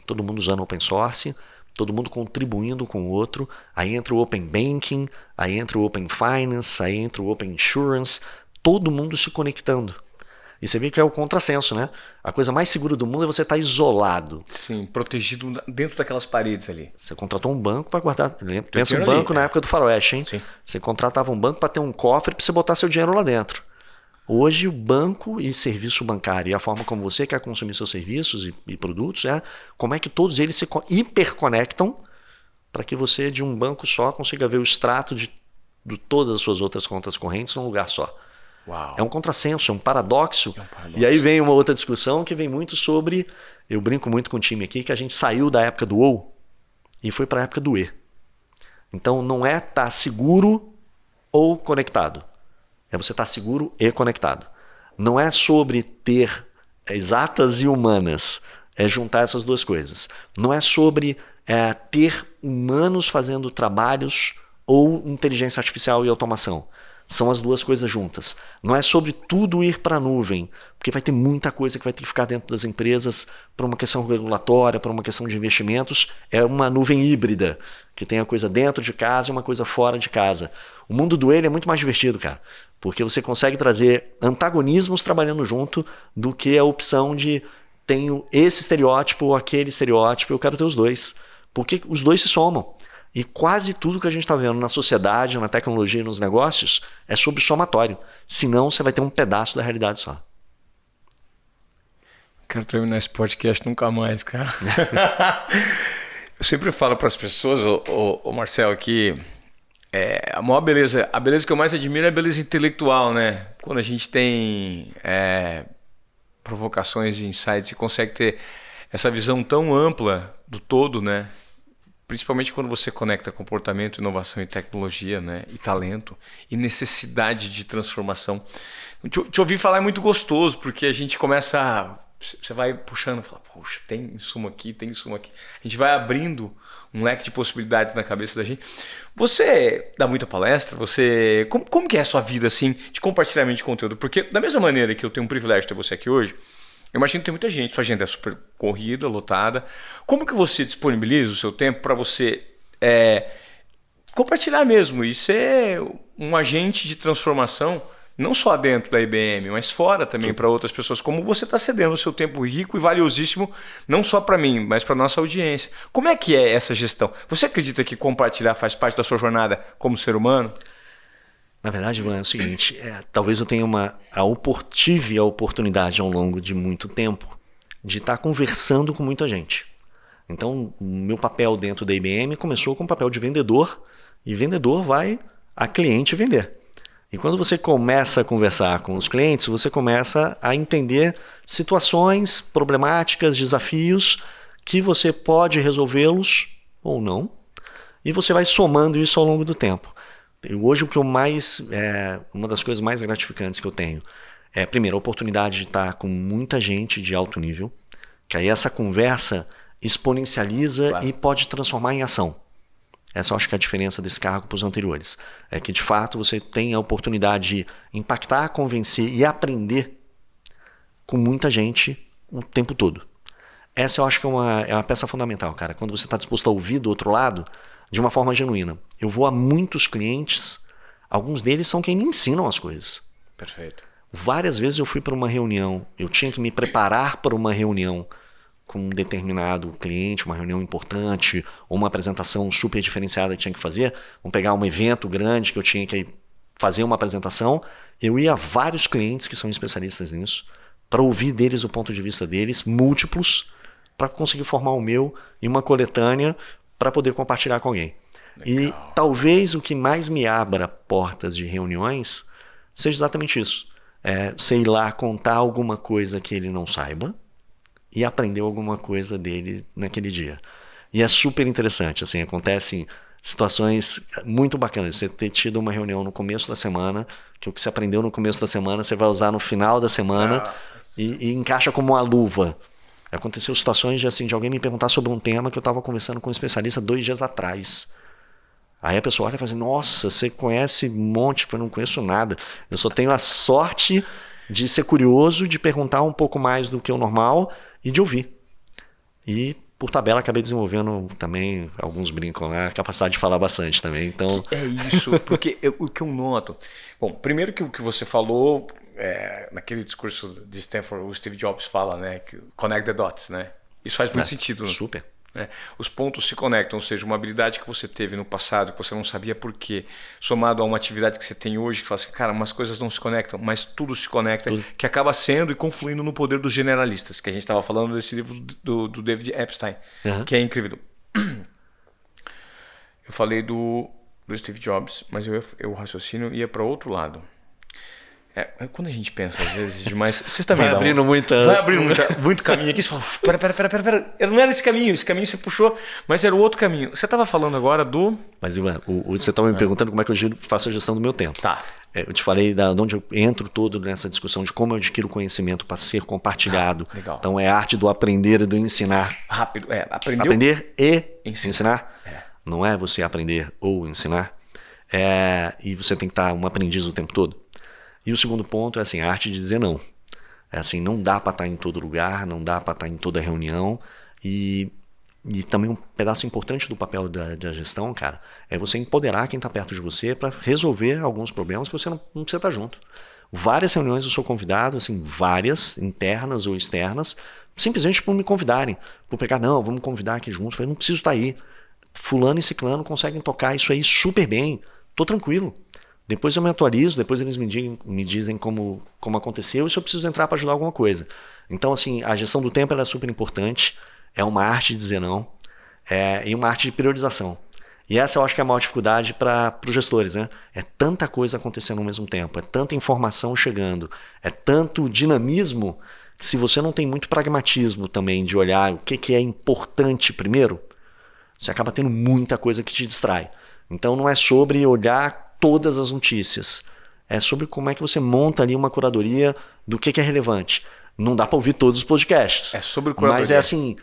B: Todo mundo usando open source, todo mundo contribuindo com o outro. Aí entra o open banking, aí entra o open finance, aí entra o open insurance, todo mundo se conectando. E você vê que é o contrassenso, né? A coisa mais segura do mundo é você estar isolado.
A: Sim, protegido dentro daquelas paredes ali.
B: Você contratou um banco para guardar. Pensa um banco na época do faroeste, hein?
A: Sim.
B: Você contratava um banco para ter um cofre para você botar seu dinheiro lá dentro. Hoje o banco e serviço bancário e a forma como você quer consumir seus serviços e produtos é como é que todos eles se hiperconectam para que você de um banco só consiga ver o extrato de todas as suas outras contas correntes num lugar só.
A: Uau.
B: É um contrassenso, é um paradoxo. E aí vem uma outra discussão que vem muito sobre, eu brinco muito com o time aqui, que a gente saiu da época do OU e foi para a época do E. Então não é estar seguro ou conectado. É você estar seguro e conectado. Não é sobre ter exatas e humanas. É juntar essas duas coisas. Não é sobre ter humanos fazendo trabalhos ou inteligência artificial e automação. São as duas coisas juntas. Não é sobre tudo ir para a nuvem, porque vai ter muita coisa que vai ter que ficar dentro das empresas por uma questão regulatória, por uma questão de investimentos. É uma nuvem híbrida, que tem a coisa dentro de casa e uma coisa fora de casa. O mundo do ele é muito mais divertido, cara, porque você consegue trazer antagonismos trabalhando junto do que a opção de tenho esse estereótipo ou aquele estereótipo, eu quero ter os dois. Porque os dois se somam. E quase tudo que a gente está vendo na sociedade, na tecnologia e nos negócios é sobre somatório. Senão você vai ter um pedaço da realidade só.
A: Quero terminar esse podcast nunca mais, cara. Eu sempre falo para as pessoas, o Marcelo, que a maior beleza, a beleza que eu mais admiro é a beleza intelectual, né? Quando a gente tem provocações e insights e consegue ter essa visão tão ampla do todo, né? Principalmente quando você conecta comportamento, inovação e tecnologia, né? E talento e necessidade de transformação. Te ouvir falar é muito gostoso, porque a gente começa você vai puxando, fala, poxa, tem insumo aqui, tem insumo aqui. A gente vai abrindo um leque de possibilidades na cabeça da gente. Você dá muita palestra? Como que é a sua vida assim de compartilhamento de conteúdo? Porque da mesma maneira que eu tenho um privilégio de ter você aqui hoje, eu imagino que tem muita gente, sua agenda é super corrida, lotada. Como que você disponibiliza o seu tempo para você compartilhar mesmo e ser um agente de transformação, não só dentro da IBM, mas fora também para outras pessoas, como você está cedendo o seu tempo rico e valiosíssimo, não só para mim, mas para nossa audiência. Como é que é essa gestão? Você acredita que compartilhar faz parte da sua jornada como ser humano?
B: Na verdade, Ivan, é o seguinte, talvez eu tenha tive a oportunidade ao longo de muito tempo de estar conversando com muita gente. Então, o meu papel dentro da IBM começou com o papel de vendedor, e vendedor vai a cliente vender. E quando você começa a conversar com os clientes, você começa a entender situações, problemáticas, desafios que você pode resolvê-los ou não, e você vai somando isso ao longo do tempo. Hoje o que eu uma das coisas mais gratificantes que eu tenho é, primeiro, a oportunidade de estar com muita gente de alto nível, que aí essa conversa exponencializa e pode transformar em ação. Essa eu acho que é a diferença desse cargo para os anteriores. É que, de fato, você tem a oportunidade de impactar, convencer e aprender com muita gente o tempo todo. Essa eu acho que é uma peça fundamental, cara. Quando você está disposto a ouvir do outro lado de uma forma genuína. Eu vou a muitos clientes, alguns deles são quem me ensinam as coisas.
A: Perfeito.
B: Várias vezes eu fui para uma reunião, eu tinha que me preparar para uma reunião com um determinado cliente, uma reunião importante, ou uma apresentação super diferenciada que tinha que fazer. Vamos pegar um evento grande que eu tinha que fazer uma apresentação. Eu ia a vários clientes que são especialistas nisso, para ouvir deles o ponto de vista deles, múltiplos, para conseguir formar o meu em uma coletânea para poder compartilhar com alguém. Legal. E talvez o que mais me abra portas de reuniões seja exatamente isso. você ir lá contar alguma coisa que ele não saiba e aprender alguma coisa dele naquele dia. E é super interessante, assim, acontecem situações muito bacanas. Você ter tido uma reunião no começo da semana, que o que você aprendeu no começo da semana, você vai usar no final da semana e encaixa como uma luva. Aconteceu situações de alguém me perguntar sobre um tema que eu estava conversando com um especialista 2 dias atrás. Aí a pessoa olha e fala assim, nossa, você conhece um monte, eu não conheço nada. Eu só tenho a sorte de ser curioso, de perguntar um pouco mais do que o normal e de ouvir. E, por tabela, acabei desenvolvendo também, alguns brincam lá, a capacidade de falar bastante também. Então...
A: É isso, porque o que eu noto... Bom, primeiro que o que você falou, naquele discurso de Stanford, o Steve Jobs fala, né, que connect the dots, né? Isso faz muito sentido.
B: Super.
A: Os pontos se conectam, ou seja, uma habilidade que você teve no passado, que você não sabia por quê, somado a uma atividade que você tem hoje, que fala assim, cara, umas coisas não se conectam, mas tudo se conecta, que acaba sendo e confluindo no poder dos generalistas, que a gente estava falando desse livro do David Epstein, que é incrível. Eu falei do Steve Jobs, mas o raciocínio ia para outro lado. Quando a gente pensa, às vezes, demais... Você está vendo?
B: Vai abrindo
A: muito caminho aqui. Você fala, pera. Não era esse caminho você puxou, mas era o outro caminho. Você estava falando agora do...
B: Mas, Ivan, você estava me perguntando como é que eu faço a gestão do meu tempo.
A: Tá.
B: Eu te falei de onde eu entro todo nessa discussão de como eu adquiro conhecimento para ser compartilhado.
A: Legal.
B: Então, é a arte do aprender e do ensinar.
A: Rápido.
B: Aprender e ensinar. Não é você aprender ou ensinar. E você tem que estar um aprendiz o tempo todo. E o segundo ponto é assim, a arte de dizer não. Não dá para estar em todo lugar, não dá para estar em toda reunião. E também um pedaço importante do papel da gestão, cara, é você empoderar quem está perto de você para resolver alguns problemas que você não precisa estar junto. Várias reuniões eu sou convidado, assim, várias, internas ou externas, simplesmente por me convidarem. Por pegar, não, vamos convidar aqui juntos. Eu falei, não preciso estar aí. Fulano e ciclano conseguem tocar isso aí super bem. Tô tranquilo. Depois eu me atualizo, depois eles me dizem como aconteceu e se eu preciso entrar para ajudar alguma coisa. Então, assim, a gestão do tempo ela é super importante, é uma arte de dizer não, e uma arte de priorização. E essa eu acho que é a maior dificuldade para os gestores, né? É tanta coisa acontecendo ao mesmo tempo, é tanta informação chegando, é tanto dinamismo, que se você não tem muito pragmatismo também de olhar o que é importante primeiro, você acaba tendo muita coisa que te distrai. Então não é sobre olhar todas as notícias. É sobre como é que você monta ali uma curadoria do que é relevante. Não dá para ouvir todos os podcasts.
A: É sobre curadoria.
B: Mas é assim,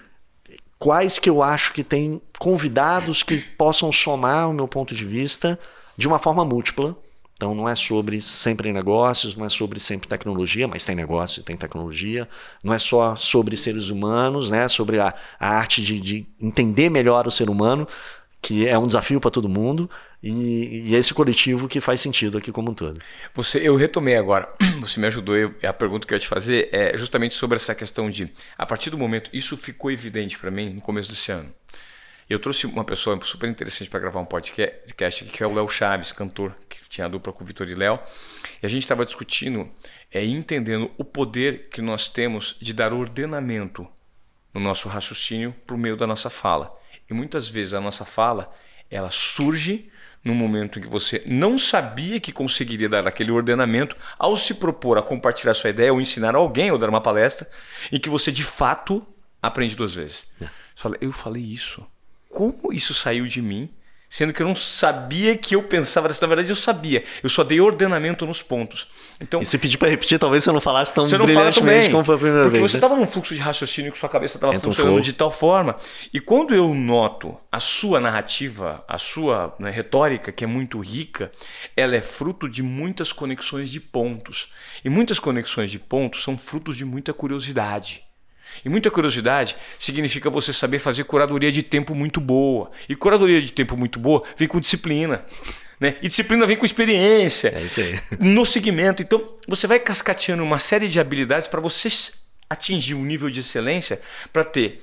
B: quais que eu acho que tem convidados que possam somar o meu ponto de vista de uma forma múltipla. Então não é sobre sempre negócios, não é sobre sempre tecnologia, mas tem negócio e tem tecnologia. Não é só sobre seres humanos, né? Sobre a arte de entender melhor o ser humano, que é um desafio para todo mundo. E é esse coletivo que faz sentido aqui como um todo.
A: Eu retomei agora, você me ajudou, a pergunta que eu ia te fazer é justamente sobre essa questão de, a partir do momento, isso ficou evidente para mim no começo desse ano. Eu trouxe uma pessoa super interessante para gravar um podcast aqui, que é o Léo Chaves, cantor, que tinha a dupla com o Vitor e Léo, e a gente estava discutindo e entendendo o poder que nós temos de dar ordenamento no nosso raciocínio por meio da nossa fala. E muitas vezes a nossa fala, ela surge no momento em que você não sabia que conseguiria dar aquele ordenamento ao se propor a compartilhar sua ideia ou ensinar alguém ou dar uma palestra em que você de fato aprende 2 vezes. Eu falei isso. Como isso saiu de mim? Sendo que eu não sabia que eu pensava, na verdade eu sabia, eu só dei ordenamento nos pontos. Então,
B: e se pedir para repetir, talvez você não falasse tão
A: você não
B: brilhantemente como foi a primeira
A: porque
B: vez.
A: Você estava num fluxo de raciocínio que sua cabeça estava funcionando de tal forma. E quando eu noto a sua narrativa, a sua retórica, que é muito rica, ela é fruto de muitas conexões de pontos. E muitas conexões de pontos são frutos de muita curiosidade. E muita curiosidade significa você saber fazer curadoria de tempo muito boa. E curadoria de tempo muito boa vem com disciplina. Né? E disciplina vem com experiência.
B: É isso aí.
A: No segmento. Então, você vai cascateando uma série de habilidades para você atingir um nível de excelência para ter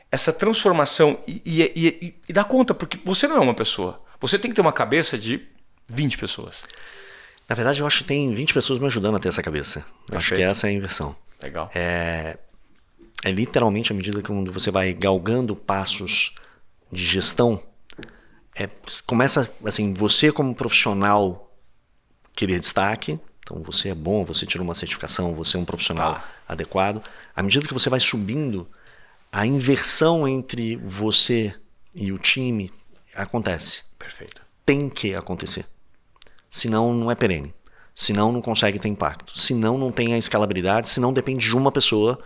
A: essa transformação e dar conta. Porque você não é uma pessoa. Você tem que ter uma cabeça de 20 pessoas.
B: Na verdade, eu acho que tem 20 pessoas me ajudando a ter essa cabeça. Eu acho que essa é a inversão.
A: Legal.
B: É literalmente à medida que você vai galgando passos de gestão, começa assim, você como profissional querer destaque, Então você é bom, você tirou uma certificação, você é um profissional adequado. À medida que você vai subindo, a inversão entre você e o time acontece.
A: Perfeito.
B: Tem que acontecer. Senão não é perene. Senão não consegue ter impacto. Senão não tem a escalabilidade. Senão depende de uma pessoa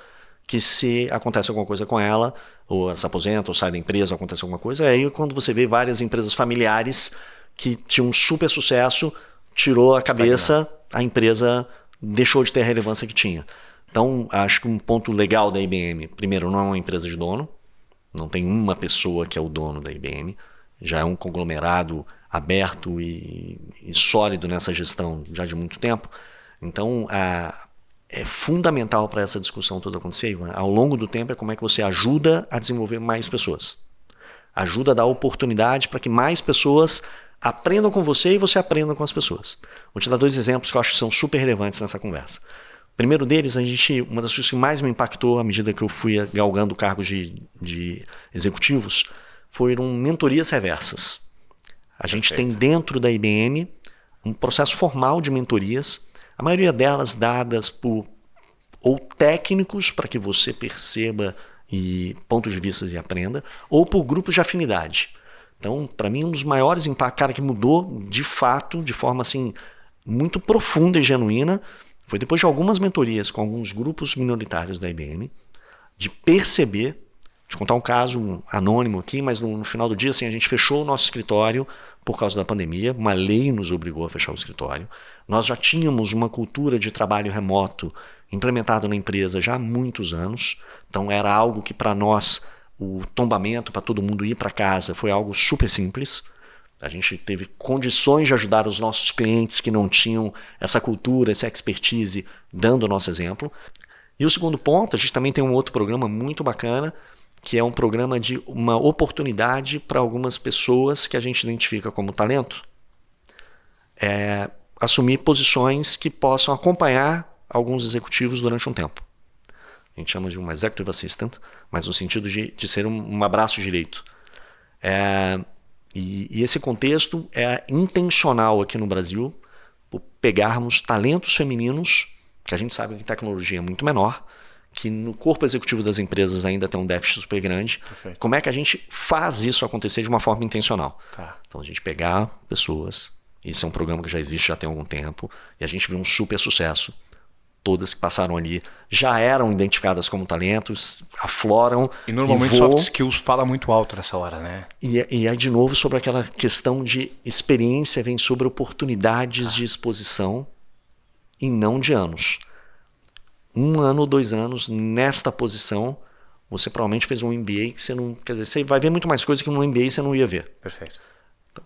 B: que, se acontece alguma coisa com ela, ou ela se aposenta, ou sai da empresa, ou acontece alguma coisa. Aí quando você vê várias empresas familiares que tinham um super sucesso, tirou a cabeça, a empresa deixou de ter a relevância que tinha. Então, acho que um ponto legal da IBM, primeiro, não é uma empresa de dono. Não tem uma pessoa que é o dono da IBM. Já é um conglomerado aberto e sólido nessa gestão já de muito tempo. Então, é fundamental para essa discussão toda acontecer, Ivan, ao longo do tempo, é como é que você ajuda a desenvolver mais pessoas. Ajuda a dar oportunidade para que mais pessoas aprendam com você e você aprenda com as pessoas. Vou te dar 2 exemplos que eu acho que são super relevantes nessa conversa. O primeiro deles, uma das coisas que mais me impactou à medida que eu fui galgando cargos de executivos, foram mentorias reversas. A gente tem dentro da IBM um processo formal de mentorias, a maioria delas dadas por ou técnicos para que você perceba e pontos de vista e aprenda, ou por grupos de afinidade. Então, para mim, um dos maiores impactos, cara, que mudou de fato, de forma assim muito profunda e genuína, foi depois de algumas mentorias com alguns grupos minoritários da IBM, de perceber. Vou contar um caso anônimo aqui, mas no final do dia assim, a gente fechou o nosso escritório por causa da pandemia, uma lei nos obrigou a fechar o escritório. Nós já tínhamos uma cultura de trabalho remoto implementada na empresa já há muitos anos, então era algo que para nós, o tombamento para todo mundo ir para casa foi algo super simples. A gente teve condições de ajudar os nossos clientes que não tinham essa cultura, essa expertise, dando o nosso exemplo. E o segundo ponto, a gente também tem um outro programa muito bacana, que é um programa de uma oportunidade para algumas pessoas que a gente identifica como talento, assumir posições que possam acompanhar alguns executivos durante um tempo. A gente chama de um executive assistant, mas no sentido de ser um abraço direito. E esse contexto é intencional aqui no Brasil, por pegarmos talentos femininos, que a gente sabe que tecnologia é muito menor, que no corpo executivo das empresas ainda tem um déficit super grande.
A: Perfeito.
B: Como é que a gente faz isso acontecer de uma forma intencional?
A: Tá.
B: Então a gente pegar pessoas, isso é um programa que já existe já tem algum tempo, e a gente viu um super sucesso. Todas que passaram ali já eram identificadas como talentos, afloram.
A: E normalmente soft skills fala muito alto nessa hora, né?
B: E aí de novo sobre aquela questão de experiência vem sobre oportunidades de exposição e não de anos. 1 ano ou 2 anos nesta posição, você provavelmente fez um MBA que você não... Quer dizer, você vai ver muito mais coisa que no MBA você não ia ver.
A: Perfeito.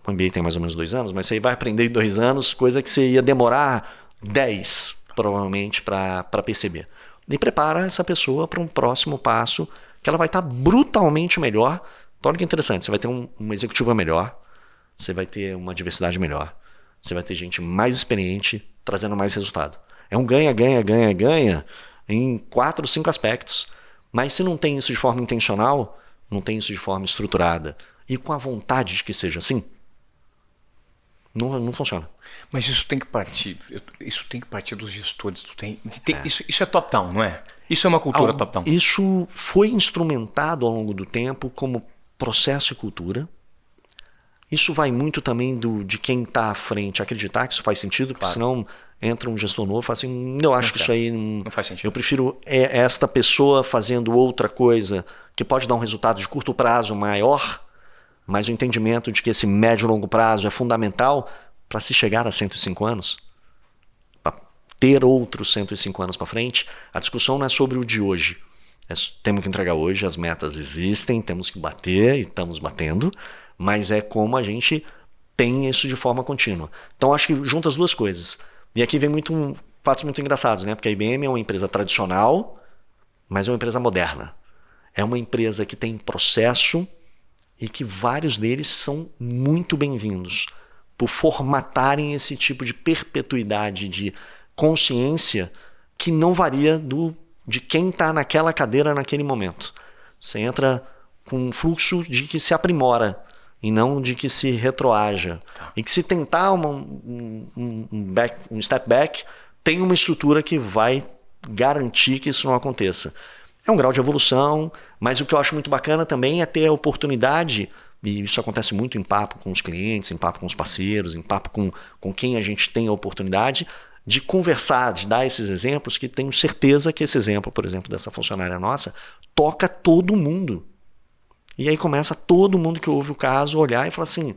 B: O MBA tem mais ou menos 2 anos, mas você vai aprender em 2 anos, coisa que você ia demorar 10, provavelmente, para perceber. E prepara essa pessoa para um próximo passo, que ela vai estar brutalmente melhor. Então, olha que interessante, você vai ter uma executiva melhor, você vai ter uma diversidade melhor, você vai ter gente mais experiente, trazendo mais resultado. É um ganha, ganha, ganha, ganha em 4 ou 5 aspectos. Mas se não tem isso de forma intencional, não tem isso de forma estruturada e com a vontade de que seja assim, não funciona.
A: Mas isso tem que partir dos gestores. Isso é top-down, não é? Isso é uma cultura top-down.
B: Isso foi instrumentado ao longo do tempo como processo e cultura. Isso vai muito também de quem está à frente acreditar que isso faz sentido, porque senão entra um gestor novo e fala assim, eu acho que isso aí
A: não faz sentido.
B: Eu prefiro esta pessoa fazendo outra coisa que pode dar um resultado de curto prazo maior, mas o entendimento de que esse médio e longo prazo é fundamental para se chegar a 105 anos, para ter outros 105 anos para frente. A discussão não é sobre o de hoje. Temos que entregar hoje, as metas existem, temos que bater e estamos batendo, mas é como a gente tem isso de forma contínua. Então acho que junta as duas coisas. E aqui vem fatos muito engraçados, né? Porque a IBM é uma empresa tradicional, mas é uma empresa moderna. É uma empresa que tem processo e que vários deles são muito bem-vindos por formatarem esse tipo de perpetuidade de consciência que não varia de quem está naquela cadeira naquele momento. Você entra com um fluxo de que se aprimora e não de que se retroaja. E que se tentar um step back, tem uma estrutura que vai garantir que isso não aconteça. É um grau de evolução, mas o que eu acho muito bacana também é ter a oportunidade, e isso acontece muito em papo com os clientes, em papo com os parceiros, em papo com quem a gente tem a oportunidade de conversar, de dar esses exemplos, que tenho certeza que esse exemplo, por exemplo, dessa funcionária nossa, toca todo mundo. E aí começa todo mundo que ouve o caso olhar e falar assim,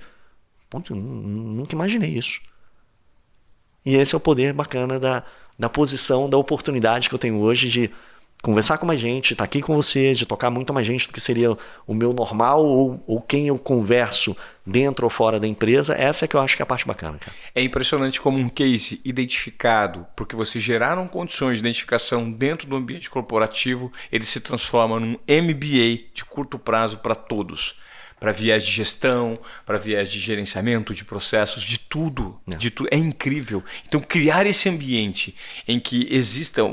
B: nunca imaginei isso. E esse é o poder bacana da posição, da oportunidade que eu tenho hoje de conversar com mais gente, estar aqui com você, de tocar muito mais gente do que seria o meu normal ou quem eu converso dentro ou fora da empresa. Essa é que eu acho que é a parte bacana, cara.
A: É impressionante como um case identificado, porque vocês geraram condições de identificação dentro do ambiente corporativo, ele se transforma num MBA de curto prazo para todos. Para viés de gestão, para viés de gerenciamento, de processos, de tudo. É incrível. Então, criar esse ambiente em que existam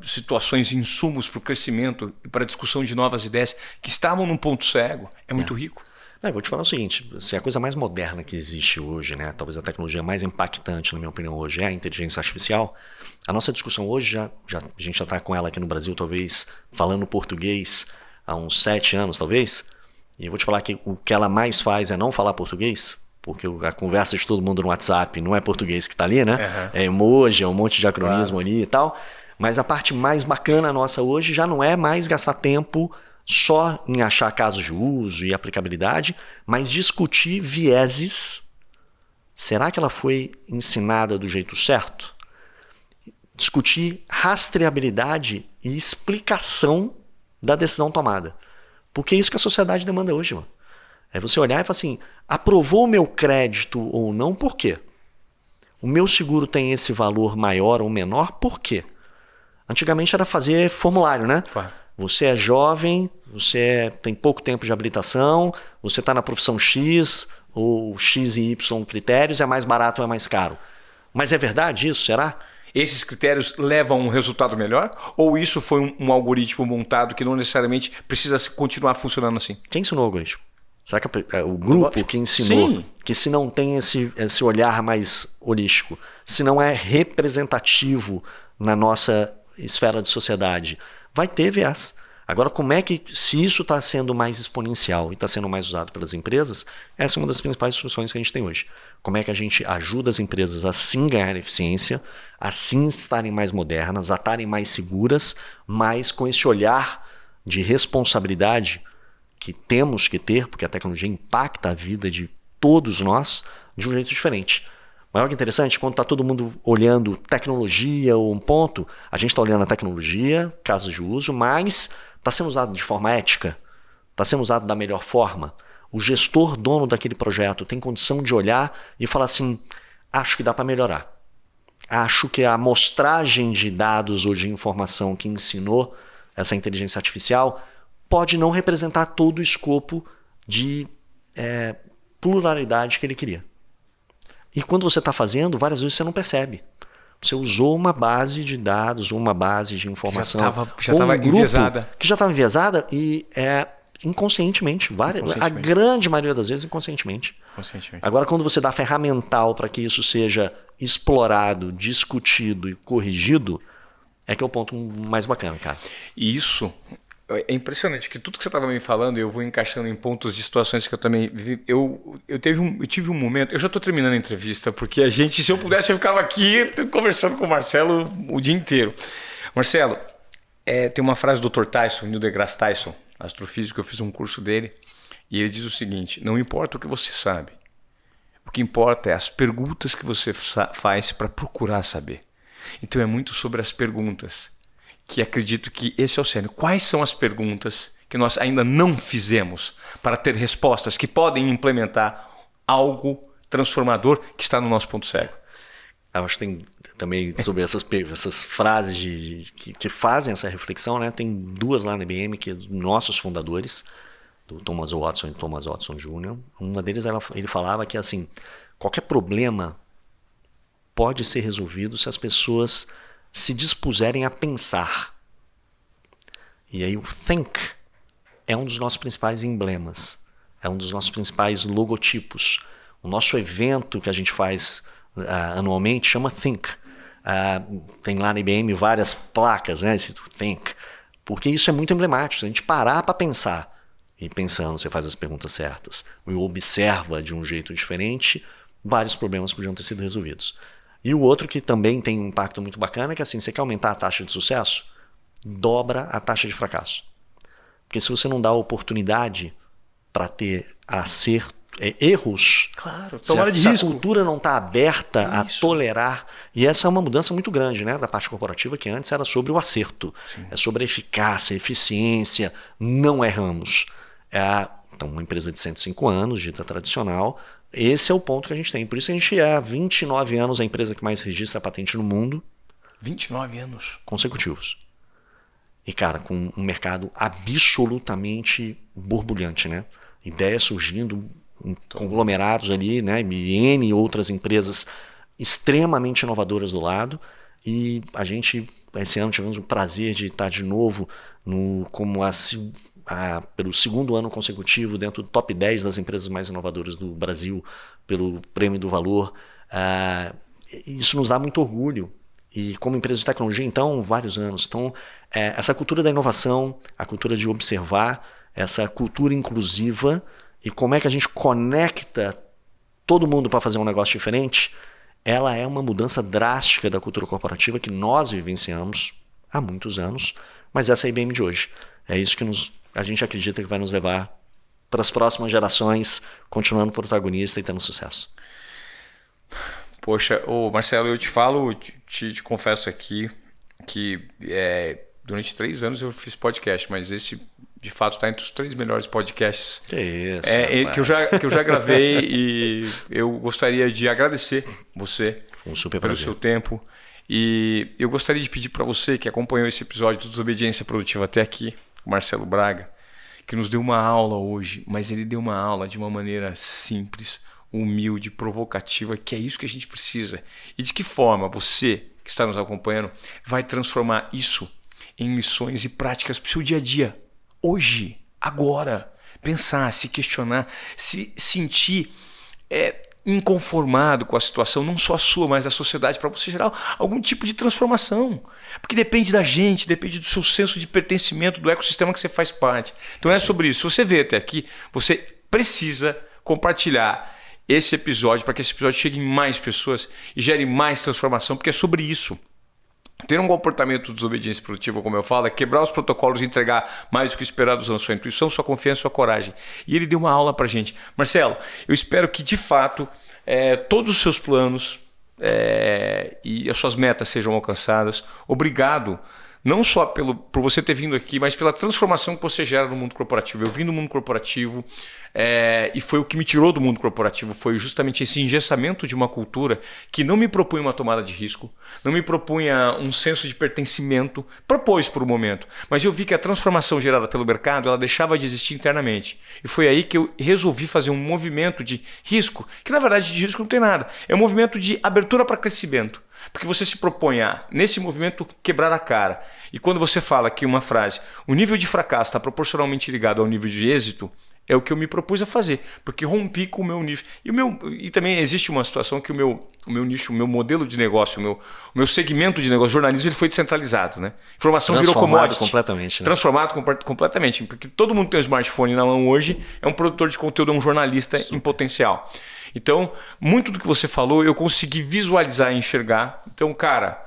A: situações, insumos para o crescimento e para a discussão de novas ideias que estavam num ponto cego é muito rico.
B: Eu vou te falar o seguinte, se a coisa mais moderna que existe hoje, né, talvez a tecnologia mais impactante, na minha opinião, hoje é a inteligência artificial, a nossa discussão hoje, a gente já está com ela aqui no Brasil, talvez falando português há uns 7 anos, talvez. E eu vou te falar que o que ela mais faz é não falar português, porque a conversa de todo mundo no WhatsApp não é português que está ali, né? Uhum. É emoji, é um monte de acronismo ali e tal. Mas a parte mais bacana nossa hoje já não é mais gastar tempo só em achar casos de uso e aplicabilidade, mas discutir vieses. Será que ela foi ensinada do jeito certo? Discutir rastreabilidade e explicação da decisão tomada. Porque é isso que a sociedade demanda hoje, mano. É você olhar e falar assim, aprovou o meu crédito ou não, por quê? O meu seguro tem esse valor maior ou menor, por quê? Antigamente era fazer formulário, né?
A: Claro.
B: Você é jovem, você tem pouco tempo de habilitação, você está na profissão X, ou X e Y critérios, é mais barato ou é mais caro. Mas é verdade isso, será?
A: Esses critérios levam a um resultado melhor? Ou isso foi um algoritmo montado que não necessariamente precisa continuar funcionando assim?
B: Quem ensinou o algoritmo? Será que o grupo que ensinou, sim, que se não tem esse olhar mais holístico, se não é representativo na nossa esfera de sociedade, vai ter viés. Agora, como é que, se isso está sendo mais exponencial e está sendo mais usado pelas empresas, essa é uma das principais soluções que a gente tem hoje. Como é que a gente ajuda as empresas a sim ganhar eficiência, a sim estarem mais modernas, a estarem mais seguras, mas com esse olhar de responsabilidade que temos que ter, porque a tecnologia impacta a vida de todos nós de um jeito diferente. Mas olha que interessante, quando está todo mundo olhando tecnologia ou um ponto, a gente está olhando a tecnologia, casos de uso, mas está sendo usado de forma ética, está sendo usado da melhor forma. O gestor, dono daquele projeto, tem condição de olhar e falar assim, acho que dá para melhorar. Acho que a amostragem de dados ou de informação que ensinou essa inteligência artificial pode não representar todo o escopo de pluralidade que ele queria. E quando você está fazendo, várias vezes você não percebe. Você usou uma base de dados, uma base de informação.
A: Já estava enviesada.
B: Que já estava enviesada e inconscientemente. A grande maioria das vezes inconscientemente. Agora, quando você dá ferramental para que isso seja explorado, discutido e corrigido, é que é o ponto mais bacana, cara.
A: E isso é impressionante, que tudo que você estava me falando, eu vou encaixando em pontos de situações que eu também vivi. Eu tive um momento, eu já estou terminando a entrevista, porque se eu pudesse, eu ficava aqui conversando com o Marcelo o dia inteiro. Marcelo, tem uma frase do Dr. Tyson, Neil deGrasse Tyson, astrofísico, eu fiz um curso dele, e ele diz o seguinte, não importa o que você sabe, o que importa é as perguntas que você faz para procurar saber. Então é muito sobre as perguntas, que acredito que esse é o cerne. Quais são as perguntas que nós ainda não fizemos para ter respostas que podem implementar algo transformador que está no nosso ponto cego?
B: Eu acho que tem também sobre essas frases que fazem essa reflexão, né? Tem duas lá na IBM que nossos fundadores, do Thomas Watson e Thomas Watson Jr., uma deles ele falava que assim, qualquer problema pode ser resolvido se as pessoas se dispuserem a pensar. E aí o think é um dos nossos principais emblemas, é um dos nossos principais logotipos. O nosso evento que a gente faz anualmente chama Think. Tem lá na IBM várias placas, né? Esse Think. Porque isso é muito emblemático. Se a gente parar para pensar, e pensando, você faz as perguntas certas, e observa de um jeito diferente, vários problemas podiam ter sido resolvidos. E o outro que também tem um impacto muito bacana é que assim, você quer aumentar a taxa de sucesso? Dobra a taxa de fracasso. Porque se você não dá oportunidade para ter erros,
A: claro,
B: se a cultura não está aberta a tolerar, e essa é uma mudança muito grande, né, da parte corporativa, que antes era sobre o acerto, é sobre a eficácia, a eficiência, não erramos. Então, uma empresa de 105 anos, dita tradicional, esse é o ponto que a gente tem. Por isso a gente há 29 anos a empresa que mais registra a patente no mundo.
A: 29 anos.
B: Consecutivos. E, cara, com um mercado absolutamente borbulhante, né? Ideias surgindo, conglomerados ali, né? E N outras empresas extremamente inovadoras do lado. E a gente, esse ano, tivemos o prazer de estar de novo pelo segundo ano consecutivo dentro do top 10 das empresas mais inovadoras do Brasil, pelo Prêmio do Valor. Isso nos dá muito orgulho. E como empresa de tecnologia, então, vários anos. Então, essa cultura da inovação, a cultura de observar, essa cultura inclusiva e como é que a gente conecta todo mundo para fazer um negócio diferente, ela é uma mudança drástica da cultura corporativa que nós vivenciamos há muitos anos, mas essa é a IBM de hoje. É isso que a gente acredita que vai nos levar para as próximas gerações, continuando protagonista e tendo sucesso.
A: Poxa, Marcelo, eu te confesso aqui que durante 3 anos eu fiz podcast, mas esse de fato está entre os 3 melhores podcasts que eu já gravei e eu gostaria de agradecer você pelo seu tempo. E eu gostaria de pedir para você que acompanhou esse episódio do Desobediência Produtiva até aqui, o Marcelo Braga, que nos deu uma aula hoje, mas ele deu uma aula de uma maneira simples, humilde, provocativa, que é isso que a gente precisa. E de que forma você, que está nos acompanhando, vai transformar isso em lições e práticas para o seu dia a dia. Hoje, agora. Pensar, se questionar, se sentir inconformado com a situação, não só a sua, mas da sociedade, para você gerar algum tipo de transformação. Porque depende da gente, depende do seu senso de pertencimento, do ecossistema que você faz parte. Então é sobre isso. Se você veio até aqui, você precisa compartilhar esse episódio para que esse episódio chegue em mais pessoas e gere mais transformação, porque é sobre isso. Ter um comportamento de desobediência produtiva, como eu falo, é quebrar os protocolos e entregar mais do que esperado usando sua intuição, sua confiança e sua coragem. E ele deu uma aula pra gente. Marcelo, eu espero que de fato todos os seus planos e as suas metas sejam alcançadas. Obrigado. Não só por você ter vindo aqui, mas pela transformação que você gera no mundo corporativo. Eu vim do mundo corporativo e foi o que me tirou do mundo corporativo. Foi justamente esse engessamento de uma cultura que não me propunha uma tomada de risco, não me propunha um senso de pertencimento, propôs por um momento. Mas eu vi que a transformação gerada pelo mercado, ela deixava de existir internamente. E foi aí que eu resolvi fazer um movimento de risco, que na verdade de risco não tem nada. É um movimento de abertura para crescimento. Porque você se propõe nesse movimento, quebrar a cara. E quando você fala que uma frase, o nível de fracasso está proporcionalmente ligado ao nível de êxito, é o que eu me propus a fazer. Porque rompi com o meu nível. E também existe uma situação que o meu nicho, o meu modelo de negócio, o meu segmento de negócio, jornalismo, ele foi descentralizado. Né? Informação virou commodity.
B: Completamente. Né?
A: Transformado completamente. Porque todo mundo tem um smartphone na mão hoje, é um produtor de conteúdo, é um jornalista em potencial. Então, muito do que você falou, eu consegui visualizar e enxergar. Então, cara,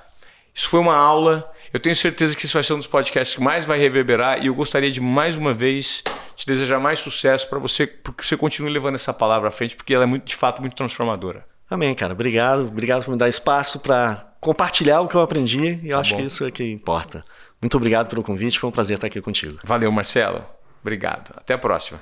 A: isso foi uma aula. Eu tenho certeza que isso vai ser um dos podcasts que mais vai reverberar. E eu gostaria de, mais uma vez, te desejar mais sucesso para você, porque você continue levando essa palavra à frente, porque ela é, de fato, muito transformadora.
B: Amém, cara. Obrigado. Obrigado por me dar espaço para compartilhar o que eu aprendi. E eu acho que isso é que importa. Muito obrigado pelo convite. Foi um prazer estar aqui contigo.
A: Valeu, Marcelo. Obrigado. Até a próxima.